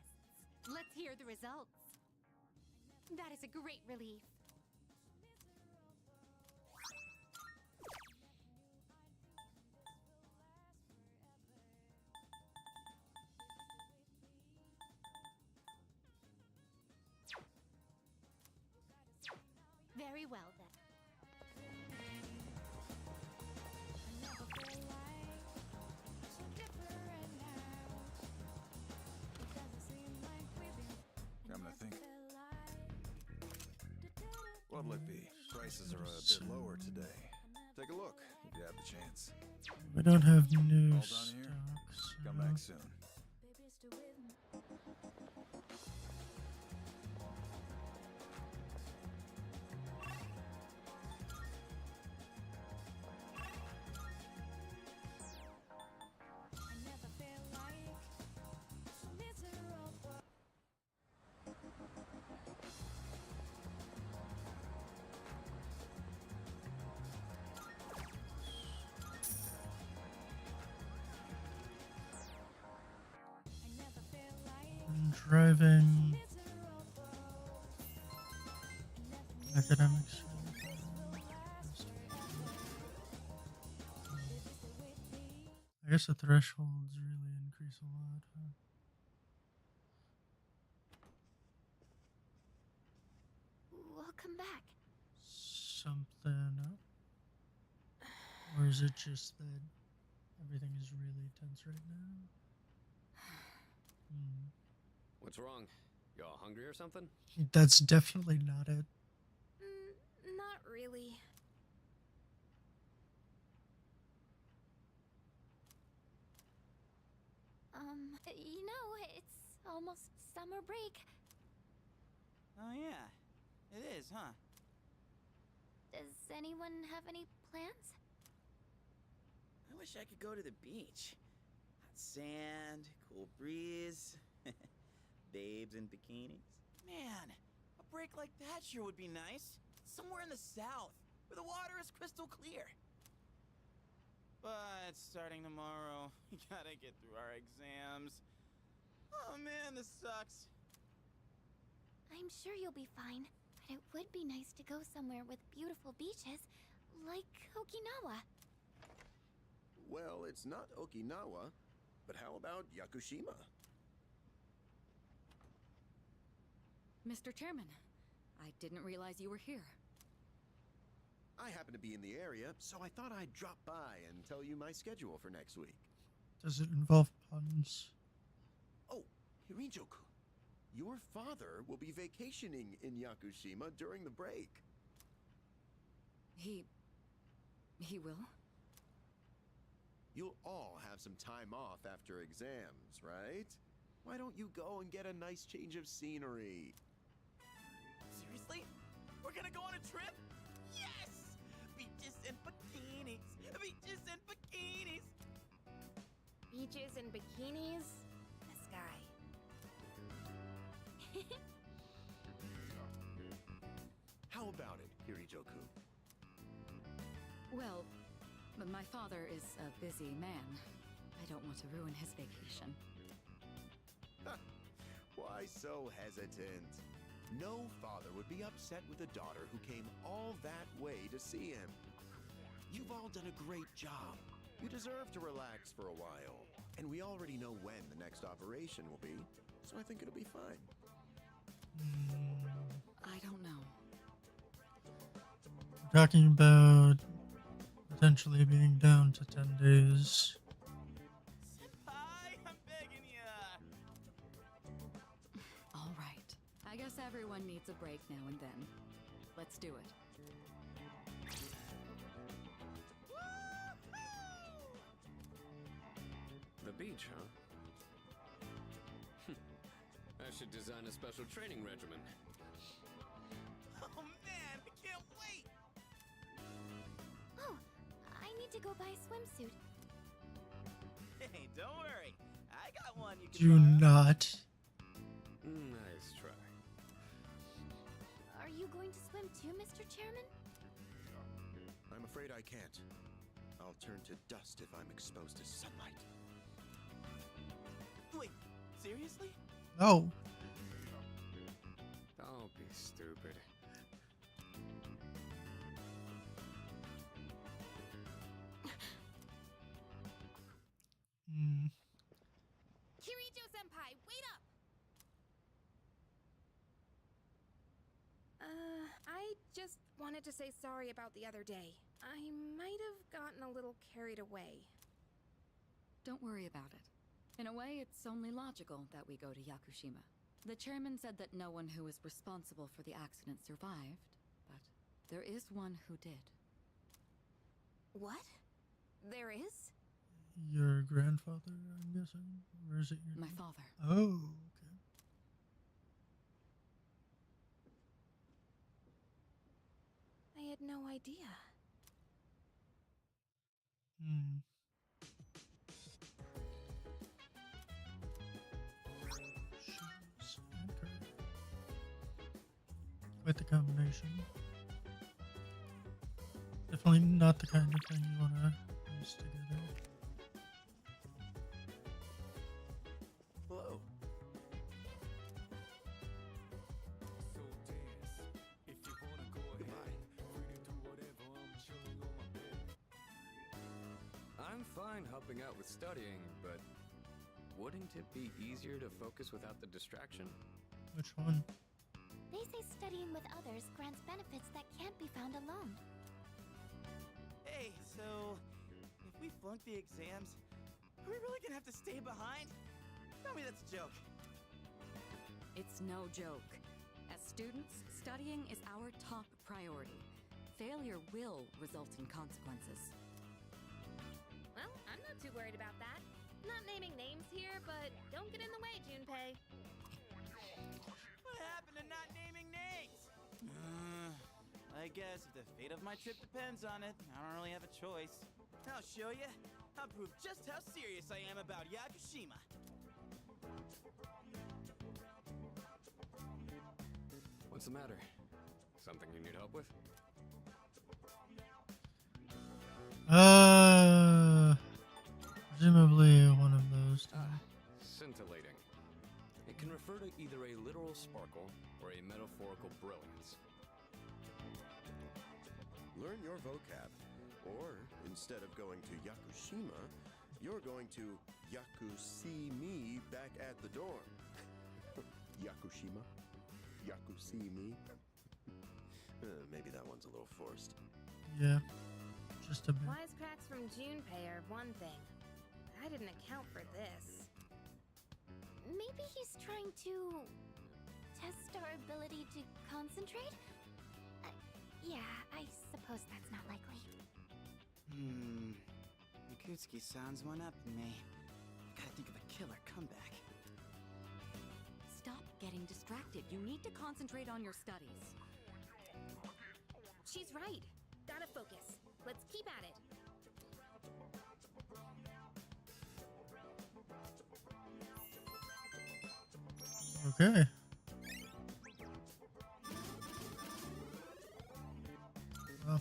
Let's hear the results. That is a great relief. Very well then. Come to think. What'll it be? Prices are a bit lower today. Take a look if you have the chance. We don't have new All done stocks. here? Come back soon. I'm driving academics. I guess the thresholds really increase a lot. Huh? Welcome back. Something up? Or is it just that everything is really tense right now? What's wrong? You all hungry or something? That's definitely not it. Not really. You know, it's almost summer break. Oh yeah, it is, huh? Does anyone have any plans? I wish I could go to the beach. Hot sand, cool breeze, babes in bikinis. Man, a break like that sure would be nice. Somewhere in the south, where the water is crystal clear. But starting tomorrow, we gotta get through our exams. Oh man, this sucks. I'm sure you'll be fine, but it would be nice to go somewhere with beautiful beaches, like Okinawa. Well, it's not Okinawa, but how about Yakushima? Mr. Chairman, I didn't realize you were here. I happen to be in the area, so I thought I'd drop by and tell you my schedule for next week. Does it involve puns? Oh, Hirijoku, your father will be vacationing in Yakushima during the break. He will? You'll all have some time off after exams, right? Why don't you go and get a nice change of scenery? Seriously? We're gonna go on a trip? Yes! Beaches and bikinis! Beaches and bikinis! Beaches and bikinis, the sky. How about it, Hirijoku? Well, my father is a busy man. I don't want to ruin his vacation. Why so hesitant? No father would be upset with a daughter who came all that way to see him. You've all done a great job. You deserve to relax for a while. And we already know when the next operation will be, so I think it'll be fine. I don't know. Talking about potentially being down to 10 days. Senpai, I'm begging ya! All right. I guess everyone needs a break now and then. Let's do it. The beach, huh? I should design a special training regimen. Oh man, I can't wait! need to go buy a swimsuit. Hey, don't worry. I got one you can Do borrow. not. Nice try. Are you going to swim too, Mr. Chairman? I'm afraid I can't. I'll turn to dust if I'm exposed to sunlight. Wait, seriously? No. Don't be stupid. Hmm. Kirijo-senpai, wait up! I just wanted to say sorry about the other day. I might have gotten a little carried away. Don't worry about it. In a way, it's only logical that we go to Yakushima. The chairman said that no one who was responsible for the accident survived, but there is one who did. What? There is? Your grandfather, I'm guessing? Or is it your... My father. Oh, okay. I had no idea. Hmm. Shoes and curry. Quite the combination. Definitely not the kind of thing you want to use together. Hello. So dance. If you wanna go ahead, free to do whatever. I'm chilling on my bed. I'm fine helping out with studying, but wouldn't it be easier to focus without the distraction? Which one? They say studying with others grants benefits that can't be found alone. Hey, so if we flunk the exams, are we really gonna have to stay behind? Tell me that's a joke. It's no joke. As students, studying is our top priority. Failure will result in consequences. Well, I'm not too worried about that. Not naming names here, but don't get in the way, Junpei. What happened to not naming names? I guess if the fate of my trip depends on it, I don't really have a choice. I'll show you. I'll prove just how serious I am about Yakushima. What's the matter? Something you need help with? Presumably one of those two. Scintillating. It can refer to either a literal sparkle or a metaphorical brilliance. Learn your vocab. Or, instead of going to Yakushima, you're going to Yaku-see me back at the dorm. Yakushima? Yaku-see me? Maybe that one's a little forced. Yeah. Just a bit. Wisecracks from Junpei are one thing. I didn't account for this. Maybe he's trying to test our ability to concentrate? Yeah, I suppose that's not likely. Yakutsuki sounds one up in me. Gotta think of a killer comeback. Stop getting distracted. You need to concentrate on your studies. She's right. Gotta focus. Let's keep at it. Okay. Well,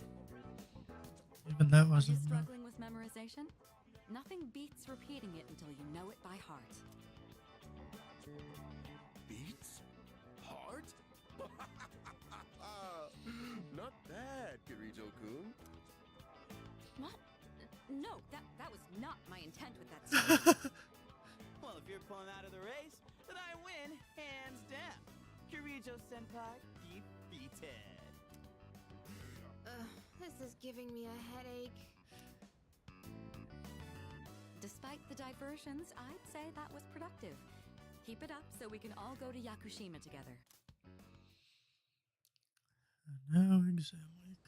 even that Are you wasn't enough. struggling with memorization? Nothing beats repeating it until you know it by heart. Beats? Heart? Not bad, Kirijo-kun. What? No, that was not my intent with that statement. Well, if you're pulling out of the race, then I win, hands down. Kirijo-senpai defeated. This is giving me a headache. Despite the diversions, I'd say that was productive. Keep it up so we can all go to Yakushima together. And now exam week.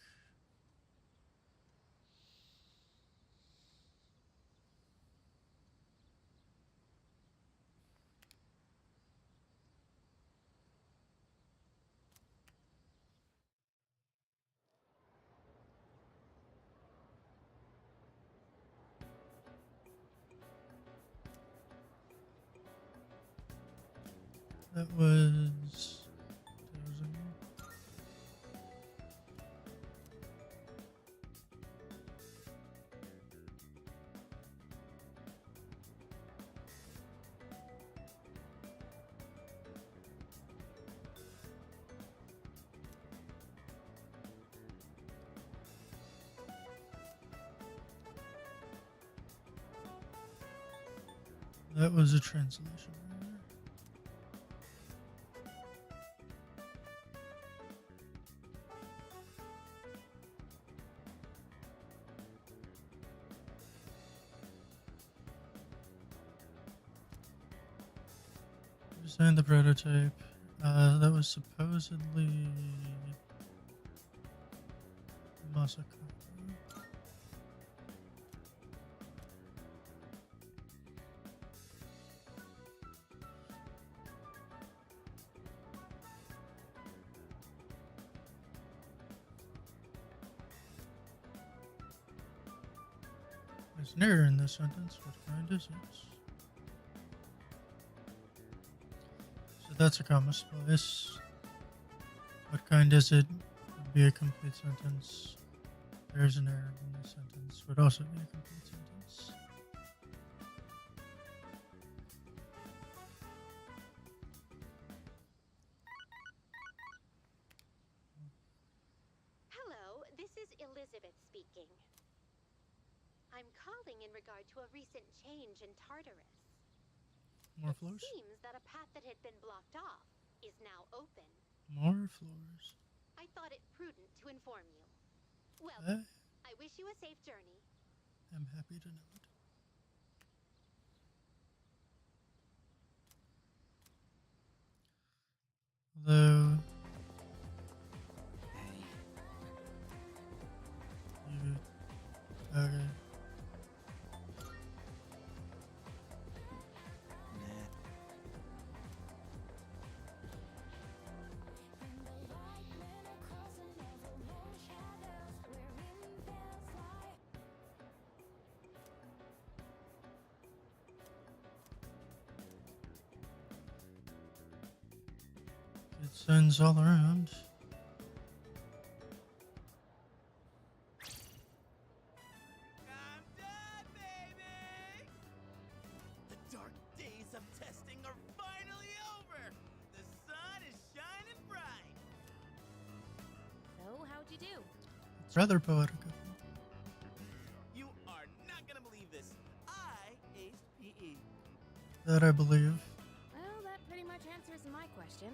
That was 2000. That was a translation error. Design the prototype. That was supposedly Masako. There's an error in this sentence. What kind is it? So that's a comma splice. What kind is it? Would be a complete sentence. There's an error in this sentence. Would also be a complete sentence. Hello, this is Elizabeth speaking. I'm calling in regard to a recent change in Tartarus. More floors? It seems that a path that had been blocked off is now open. More floors. I thought it prudent to inform you. Well, Eh? I wish you a safe journey. I'm happy to know it. Although Hey. you okay. Nah. It sends all around. I'm done, baby! The dark days of testing are finally over! The sun is shining bright! So, how'd you do? It's rather poetic. You are not gonna believe this. I aced PE. That I believe. Well, that pretty much answers my question.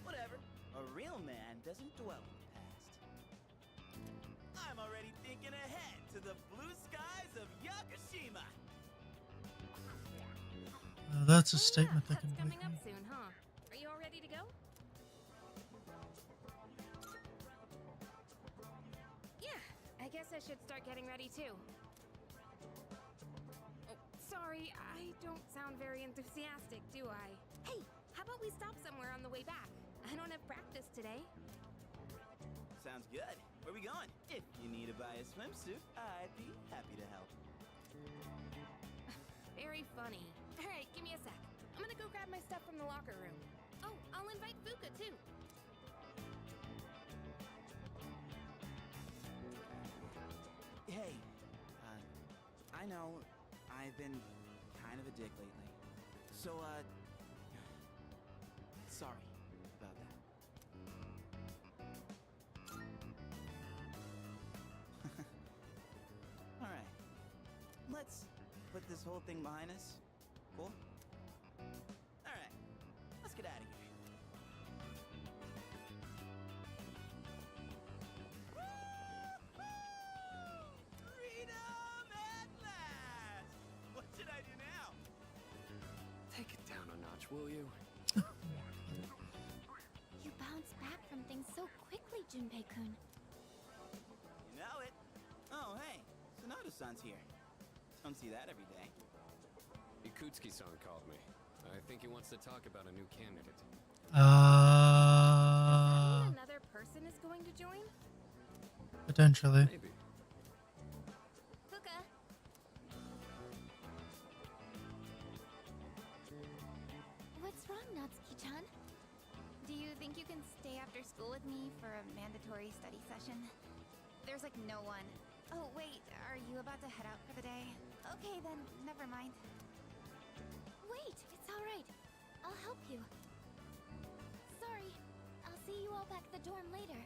Whatever. A real man doesn't dwell in the past. I'm already thinking ahead to the blue skies of Yakushima. That's a Oh, statement yeah, that can that's be coming up soon, huh? Are you all ready to go? Yeah, I guess I should start getting ready too. Oh, sorry, I don't sound very enthusiastic, do I? Hey, how about we stop somewhere on the way back? I don't have practice today. Sounds good. Where we going? If you need to buy a swimsuit, I'd be happy to help. Very funny. All right, give me a sec. I'm gonna go grab my stuff from the locker room. Oh, I'll invite Fuka too. Hey, I know I've been kind of a dick lately. So, sorry about that. Alright, let's put this whole thing behind us. Cool? Alright, let's get out of here. Freedom at last! What should I do now? Take it down a notch, will you? You bounce back from things so quickly, Junpei-kun. You know it. Oh, hey, Sonoda-san's here. Don't see that every day. Ikutsuki-san called me. I think he wants to talk about a new candidate. Does that mean another person is going to join? Potentially. Maybe. Fuka. What's wrong? no one. Oh, wait, are you about to head out for the day? Okay, then, never mind. Wait, it's alright. I'll help you. Sorry, I'll see you all back at the dorm later.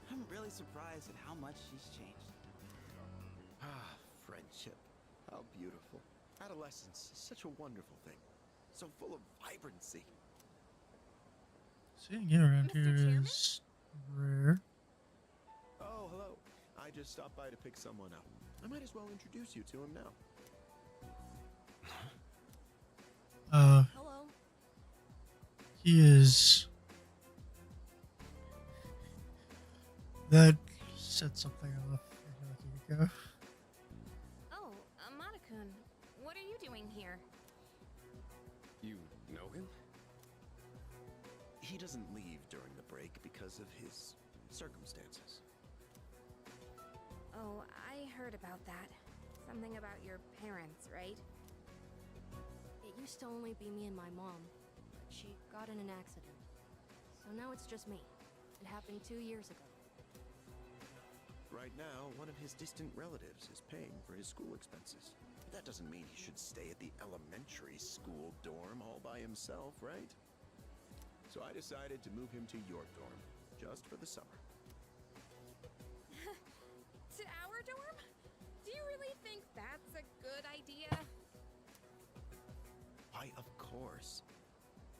I'm really surprised at how much she's changed. Ah, friendship. How beautiful. Adolescence is such a wonderful thing. So full of vibrancy. Seeing you around Mr. here Chairman? is rare. Oh, hello. I just stopped by to pick someone up. I might as well introduce you to him now. Hello. He is. That set something off for Akihiko. Oh, Amada-kun, what are you doing here? You know him? He doesn't leave during the break because of his circumstances. Oh, I heard about that. Something about your parents, right? It used to only be me and my mom, but she got in an accident. So now it's just me. It happened 2 years ago. Right now, one of his distant relatives is paying for his school expenses. But that doesn't mean he should stay at the elementary school dorm all by himself, right? So I decided to move him to your dorm, just for the summer. To our dorm? Do you really think that's a good idea? Why, of course.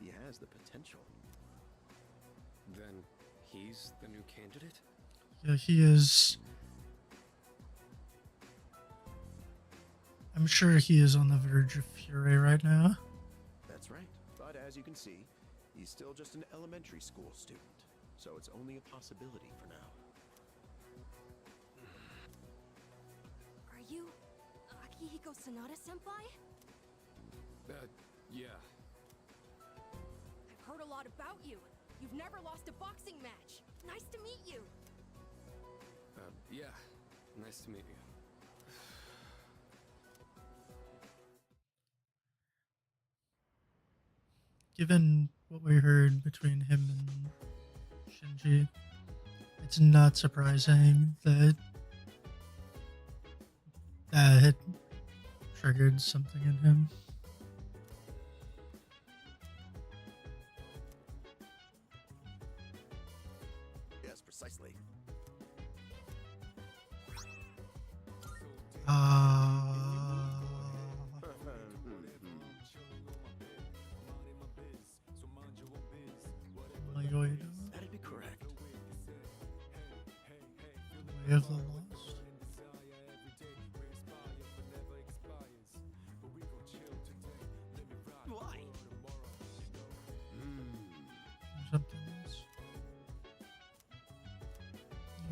He has the potential. Then he's the new candidate? Yeah, he is. I'm sure he is on the verge of fury right now. That's right. But as you can see, he's still just an elementary school student. So it's only a possibility for now. Are you Akihiko Sanada-senpai? Yeah. I've heard a lot about you. You've never lost a boxing match. Nice to meet you. Yeah. Nice to meet you. Given what we heard between him and Shinji, it's not surprising that that had triggered something in him. Yes, precisely. That'd be correct. Way of the Lost. Why? Something else.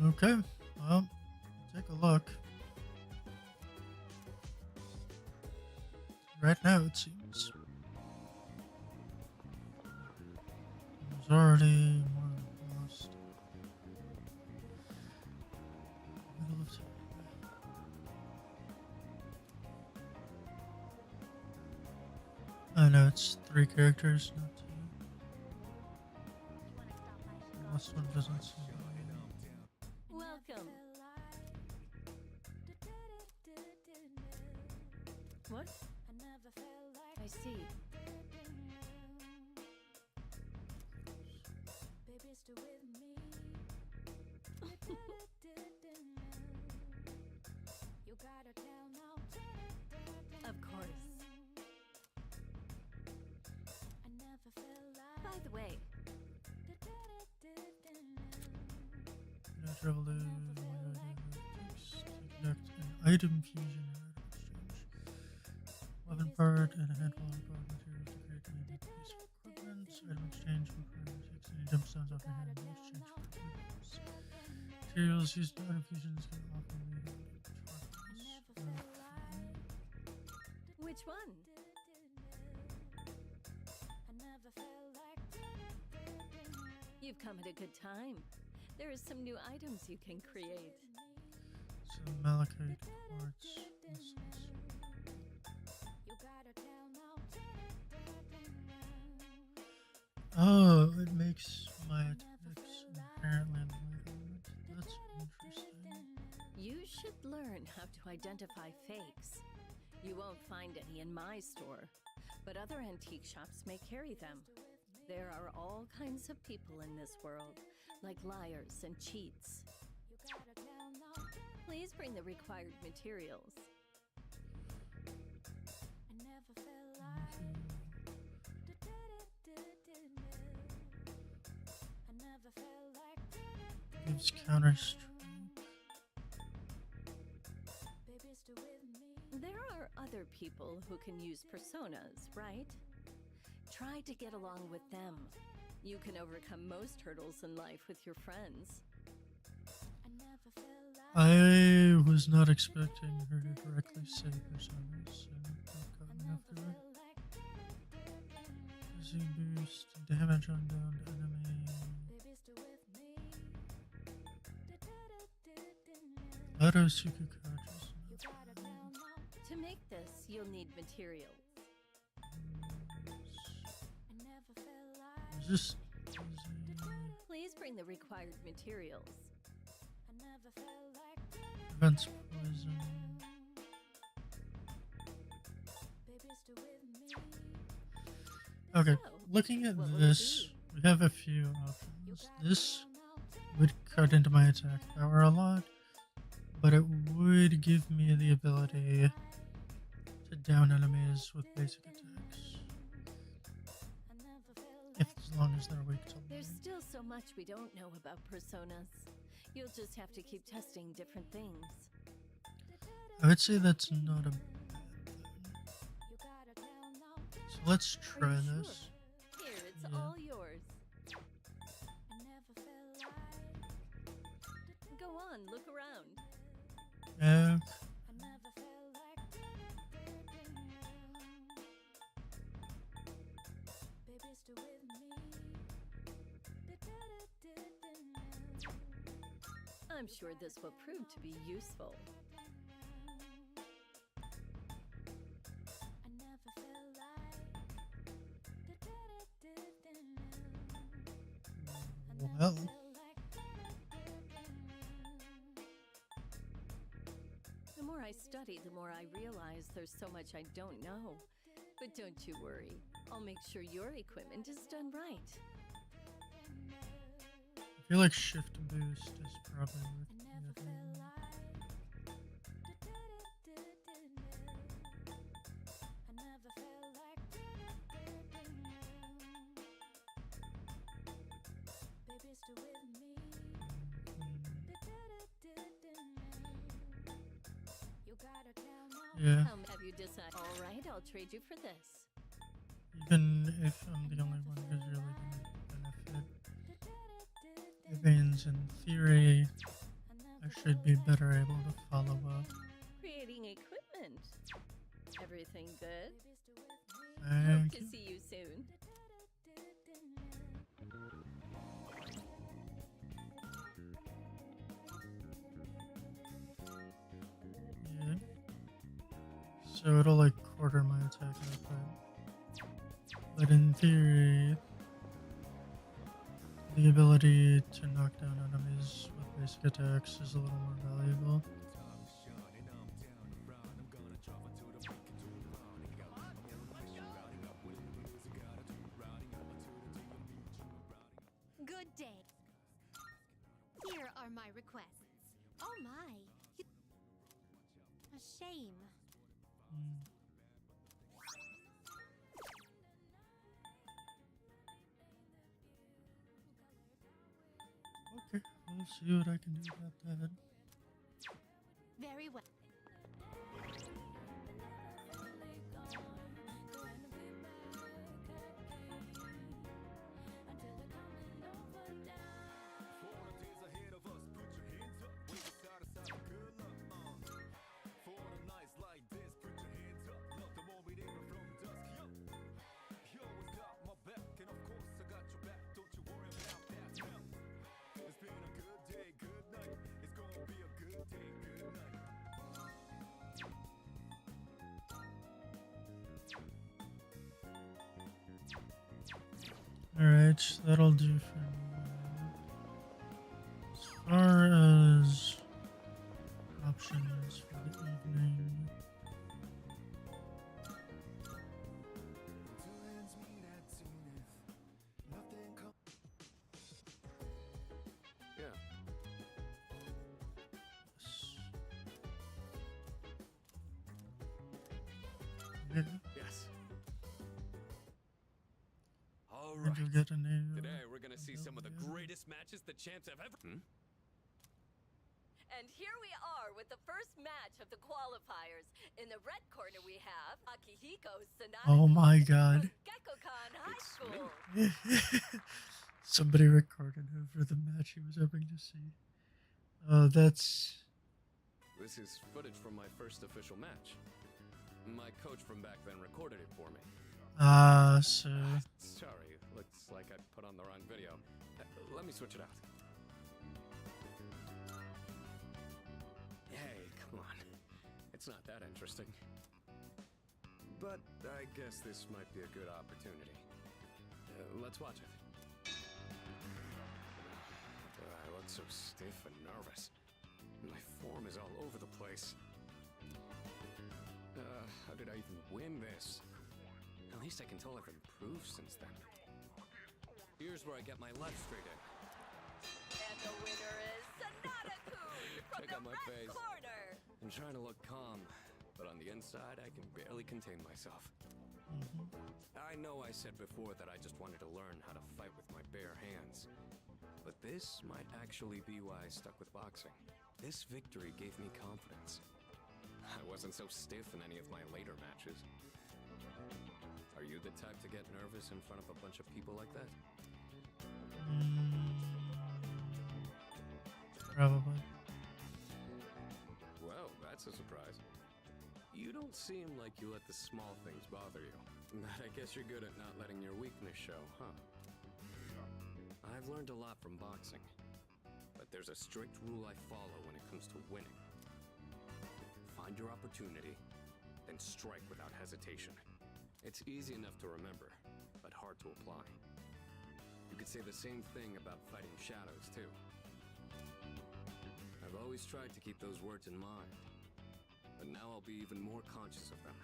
Okay, well, take a look. Right now, it seems. There's already one lost. Middle of I know it's 3 characters, not 2. The last one doesn't seem to be. Welcome. What? I see. Of course. By the way, Travel to conduct an item fusion or item exchange. Weapon part and a handful of guard materials to create any piece of equipment. Item exchange requires any gemstones off your hand in exchange for equipment. Materials used in item fusions can often be which one? You've come at a good time. There is some new items you can create. some malachite quartz vessels. Oh, it makes my attacks inherently light. That's interesting. You should learn how to identify fakes. You won't find any in my store, but other antique shops may carry them. There are all kinds of people in this world, like liars and cheats. Please bring the required materials. Gives counter strength. There are other people who can use personas, right? Try to get along with them. You can overcome most hurdles in life with your friends. I was not expecting her to directly say personas, so I've gotten after her. Easy boost, damage on downed enemy. Suku couches. To make this, you'll need materials. Just Please bring the required materials. prevents poison. Okay, looking at this, we have a few options. This would cut into my attack power a lot, but it would give me the ability to down enemies with basic attacks. If as long as they're weak to There's lightning. still so much we don't know about personas. You'll just have to keep testing different things. I would say that's not a bad thing. So let's try this. Here, it's Yeah. all yours. Go on, look around. Yeah. I'm sure this will prove to be useful. Well, The more I study, the more I realize there's so much I don't know. But don't you worry. I'll make sure your equipment is done right. I feel like shift boost is probably worth getting. Yeah. Have you decided? All right, I'll trade you for this. Even if I'm the only one who's really going to benefit, it means in theory I should be better able to follow up. Creating equipment. Everything good? Hope Thank to you. see you soon. Yeah. So it'll like quarter my attack output. But in theory, the ability to knock down enemies with basic attacks is a little more valuable. Good day. Here are my requests. Oh my. A shame. Okay, we'll see what I can do about that. Very well. Alright, that'll do for now. As far as options for the evening. Yeah. Yeah. Yes. All And right. you'll get a new Today we're gonna see some of the greatest matches the champs have ever. And here we are with the first match of the qualifiers. In the red corner we have Akihiko Sanada Oh my from god. Gekkokan High It's School. Somebody recorded her for the match he was hoping to see. Oh, that's... This is footage from my first official match. My coach from back then recorded it for me. So... Sorry, looks like I put on the wrong video. Let me switch it out. Hey, come on. It's not that interesting. But I guess this might be a good opportunity. Let's watch it. I look so stiff and nervous. My form is all over the place. How did I even win this? At least I can tell I've improved since then. Here's where I get my left straight in. And the winner is Sanada-kun from Check the out my red face. corner. I'm trying to look calm, but on the inside, I can barely contain myself. I know I said before that I just wanted to learn how to fight with my bare hands. But this might actually be why I stuck with boxing. This victory gave me confidence. I wasn't so stiff in any of my later matches. Are you the type to get nervous in front of a bunch of people like that? Probably. Well, that's a surprise. You don't seem like you let the small things bother you. But I guess you're good at not letting your weakness show, huh? I've learned a lot from boxing. But there's a strict rule I follow when it comes to winning. Find your opportunity, then strike without hesitation. It's easy enough to remember, but hard to apply. You could say the same thing about fighting shadows, too. I've always tried to keep those words in mind, but now I'll be even more conscious of them.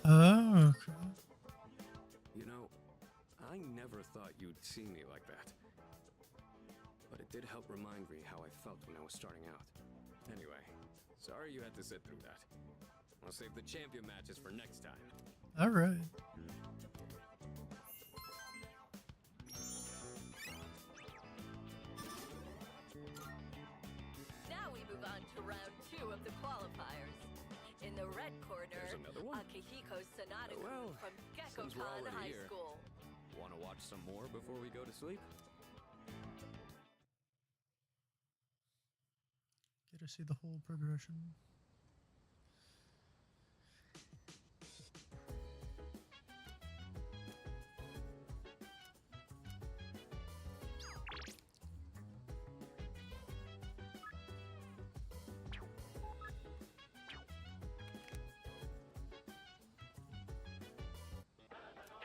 Oh, okay. You know, I never thought you'd see me like that. But it did help remind me how I felt when I was starting out. Anyway, sorry you had to sit through that. I'll save the champion matches for next time. Alright. Now we move on to round 2 of the qualifiers. In the red corner, There's another one? Akihiko Sanada Well, from since we're Gekkokan already High here. School. Want to watch some more before we go to sleep? Get to see the whole progression.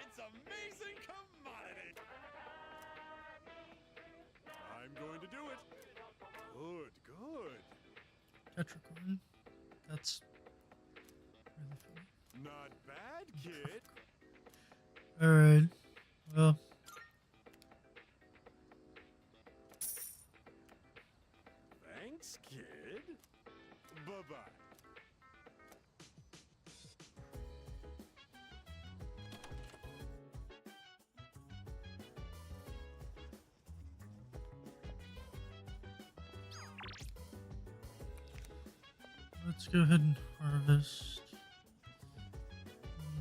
It's amazing commodity. I'm going to do it. Good, good. Tetracorn. That's really funny. Not bad, kid. Alright. Well. Thanks, kid. Bye-bye. Let's go ahead and harvest.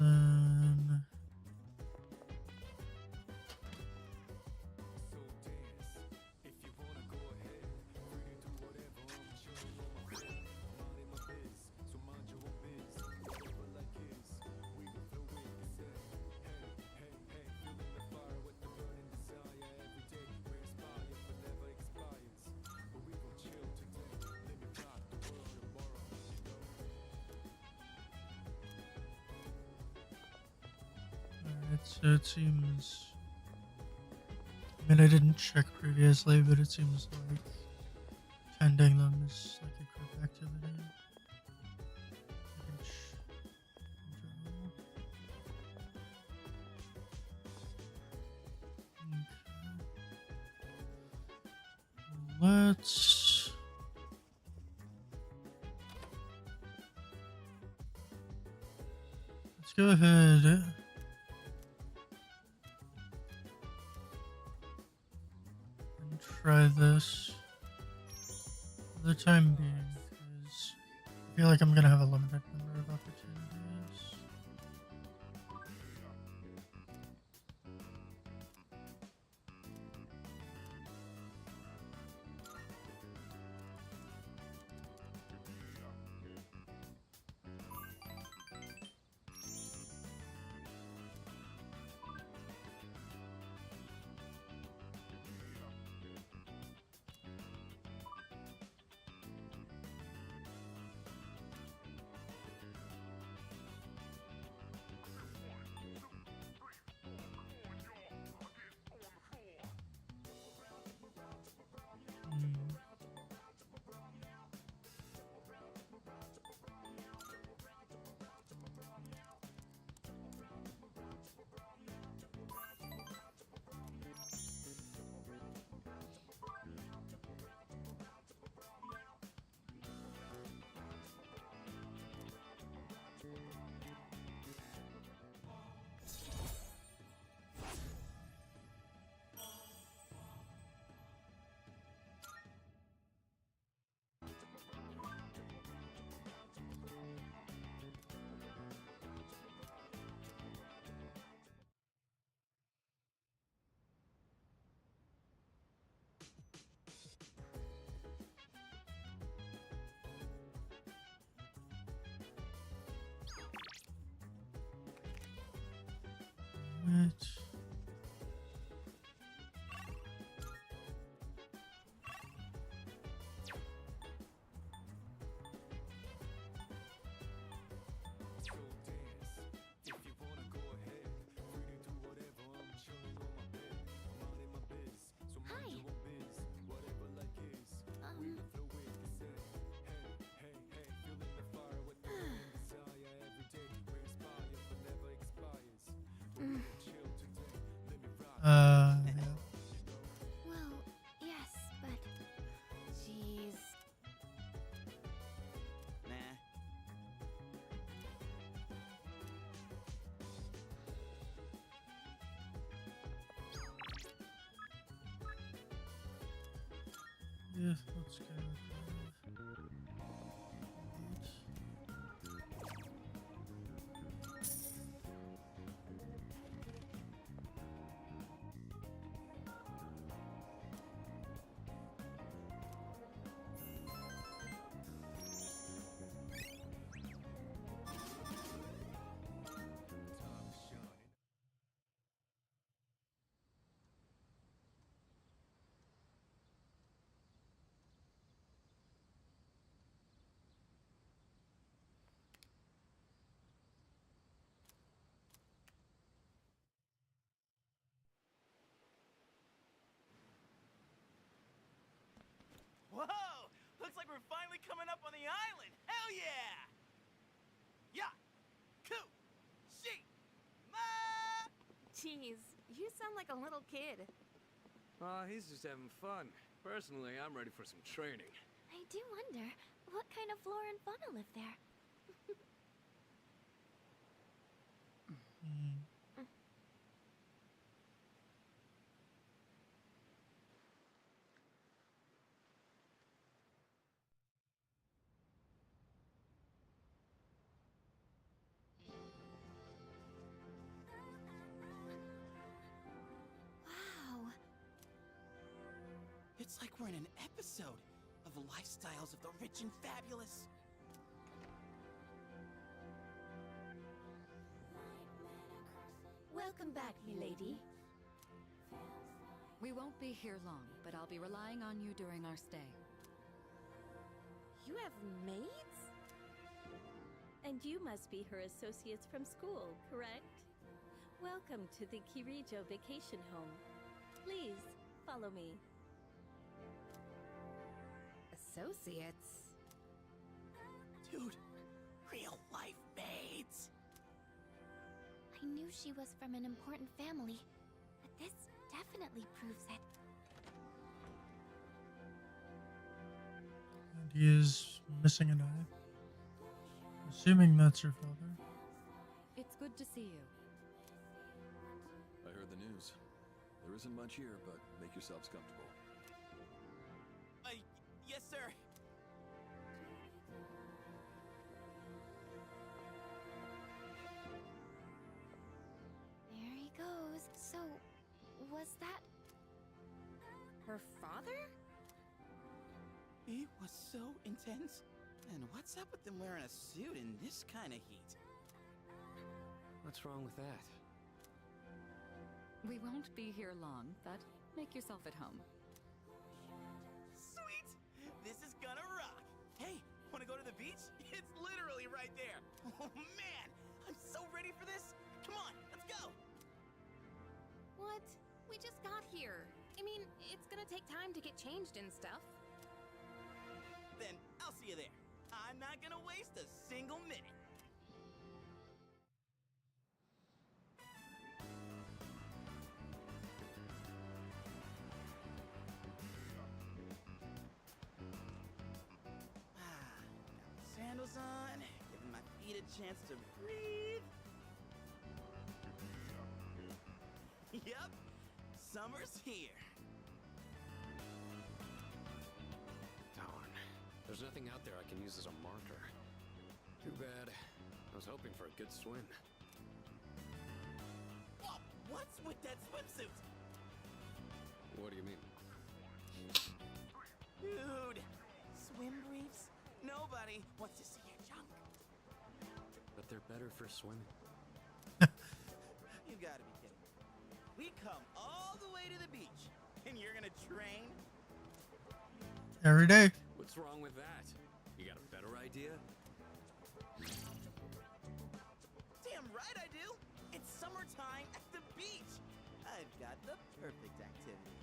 And then... it seems. I mean, I didn't check previously, but it seems like tending them is like a group activity. Which, in general. Okay. Let's go ahead and try this for the time being, because I feel like I'm gonna have a limited number of opportunities. Right. Yeah. Well, yes, but... Jeez. Nah. Yeah, let's go. Whoa! Looks like we're finally coming up on the island! Hell yeah! Yeah! Coo! She! Ma! Jeez, you sound like a little kid. He's just having fun. Personally, I'm ready for some training. I do wonder, what kind of flora and fauna live there? Wow. It's like we're in an episode of the lifestyles of the rich and fabulous. Welcome back, milady. We won't be here long, but I'll be relying on you during our stay. You have maids? And you must be her associates from school, correct? Welcome to the Kirijo Vacation Home. Please, follow me. Associates? Dude, real life maids. I knew she was from an important family, but this definitely proves it. And he is missing an eye. Assuming that's your father. It's good to see you. I heard the news. There isn't much here, but make yourselves comfortable. Yes, sir. There he goes. So, was that Her father? He was so intense. And what's up with them wearing a suit in this kind of heat? What's wrong with that? We won't be here long, but make yourself at home. Sweet! This is gonna rock! Hey, wanna go to the beach? It's literally right there! Oh man! I'm so ready for this! Come on, let's go! What? We just got here. I mean, it's gonna take time to get changed and stuff. Then I'll see you there. I'm not gonna waste a single minute. Sandals on, giving my feet a chance to breathe. Yep, summer's here. Darn. There's nothing out there I can use as a marker. Too bad. I was hoping for a good swim. Whoa, what's with that swimsuit? What do you mean? Dude, swim briefs? Nobody wants to see your junk. But they're better for swimming. You gotta be kidding. We come all the way to the beach, and you're gonna train? Every day. What's wrong with that? You got a better idea? Damn right I do! It's summertime at the beach! I've got the perfect activity.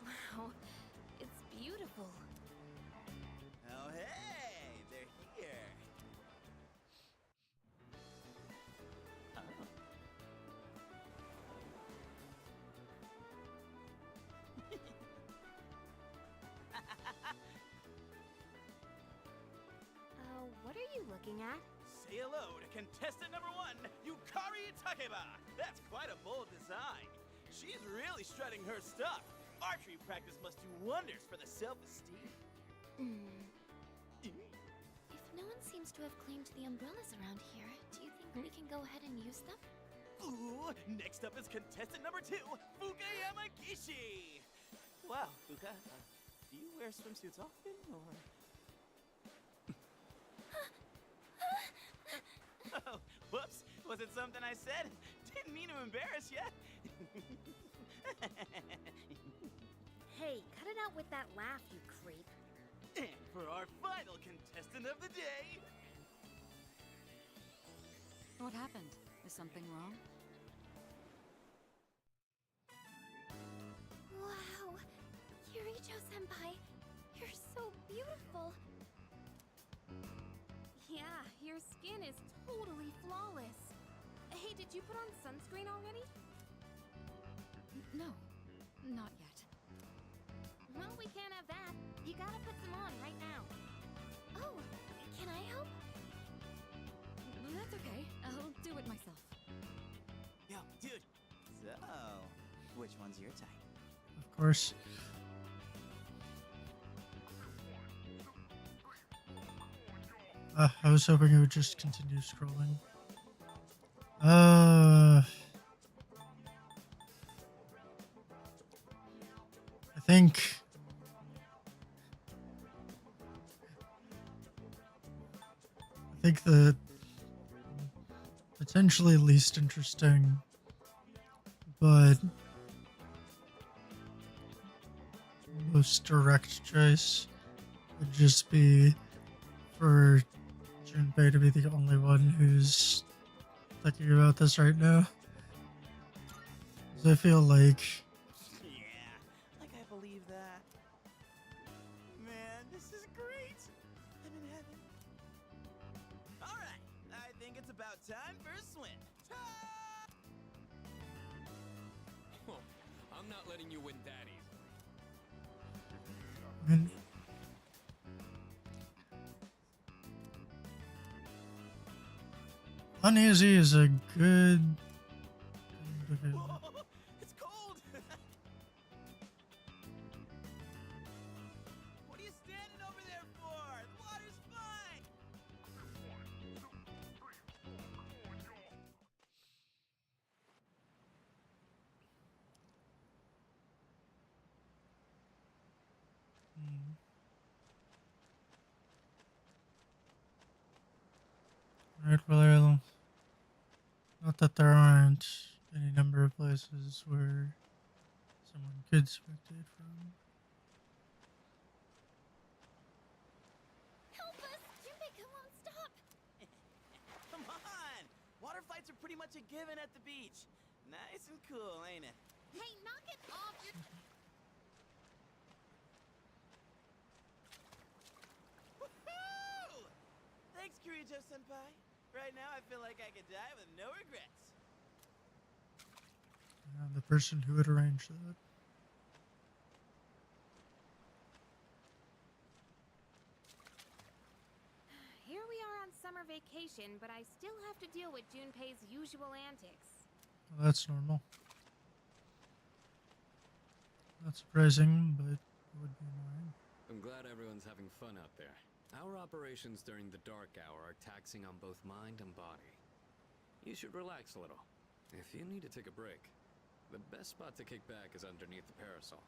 Wow, it's beautiful. Oh hey, they're here. What are you looking at? Say hello to contestant number 1, Yukari Takeba. That's quite a bold design. She's really strutting her stuff. Archery practice must do wonders for the self-esteem. If no one seems to have claimed the umbrellas around here, do you think we can go ahead and use them? Ooh, next up is contestant number 2, Fuka Yamagishi. Wow, Fuka, do you wear swimsuits often, or...? Oh, whoops, was it something I said? Didn't mean to embarrass ya. Hey, cut it out with that laugh, you creep. And for our final contestant of the day... What happened? Is something wrong? Wow! Kirijo-senpai, you're so beautiful! Yeah, your skin is totally flawless. Hey, did you put on sunscreen already? No, not yet. Well, we can't have that. You gotta put some on right now. Oh, can I help? That's okay. I'll do it myself. Yo, dude. So, which one's your type? Of course. I was hoping it would just continue scrolling. I think the potentially least interesting, but most direct choice would just be for Junpei to be the only one who's thinking about this right now. 'Cause I feel like Yeah, like I believe that. Man, this is great. I'm in heaven. All right, I think it's about time for a swim. I'm not letting you win that easy. I mean, uneasy is a good thing to feel. Whoa, it's cold. What are you standing over there for? The water's fine. Hmm. Right, well, not that there aren't any number of places where someone could spectate from. Help us! Junpei won't stop! Come on. Water fights are pretty much a given at the beach. Nice and cool, ain't it? Hey, knock it off! Woohoo! Thanks, Kirijo-senpai. Right now, I feel like I could die with no regrets. The person who would arrange that. Here we are on summer vacation, but I still have to deal with Junpei's usual antics. Well, that's normal. Not surprising, but it would be annoying. I'm glad everyone's having fun out there. Our operations during the dark hour are taxing on both mind and body. You should relax a little. If you need to take a break, the best spot to kick back is underneath the parasol.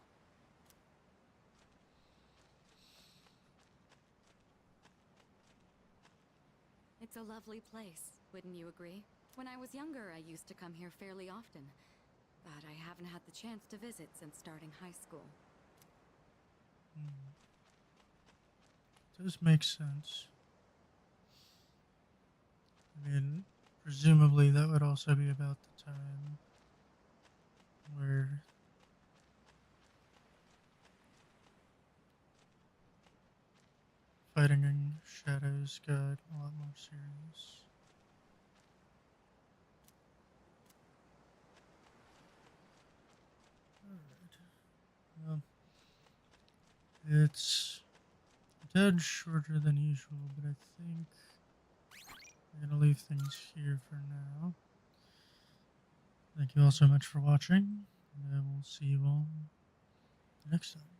It's a lovely place, wouldn't you agree? When I was younger, I used to come here fairly often, but I haven't had the chance to visit since starting high school. Does make sense. I mean, presumably that would also be about the time where fighting in shadows got a lot more serious. Alright. Well, it's a tad shorter than usual, but I think I'm going to leave things here for now. Thank you all so much for watching, and I will see you all next time.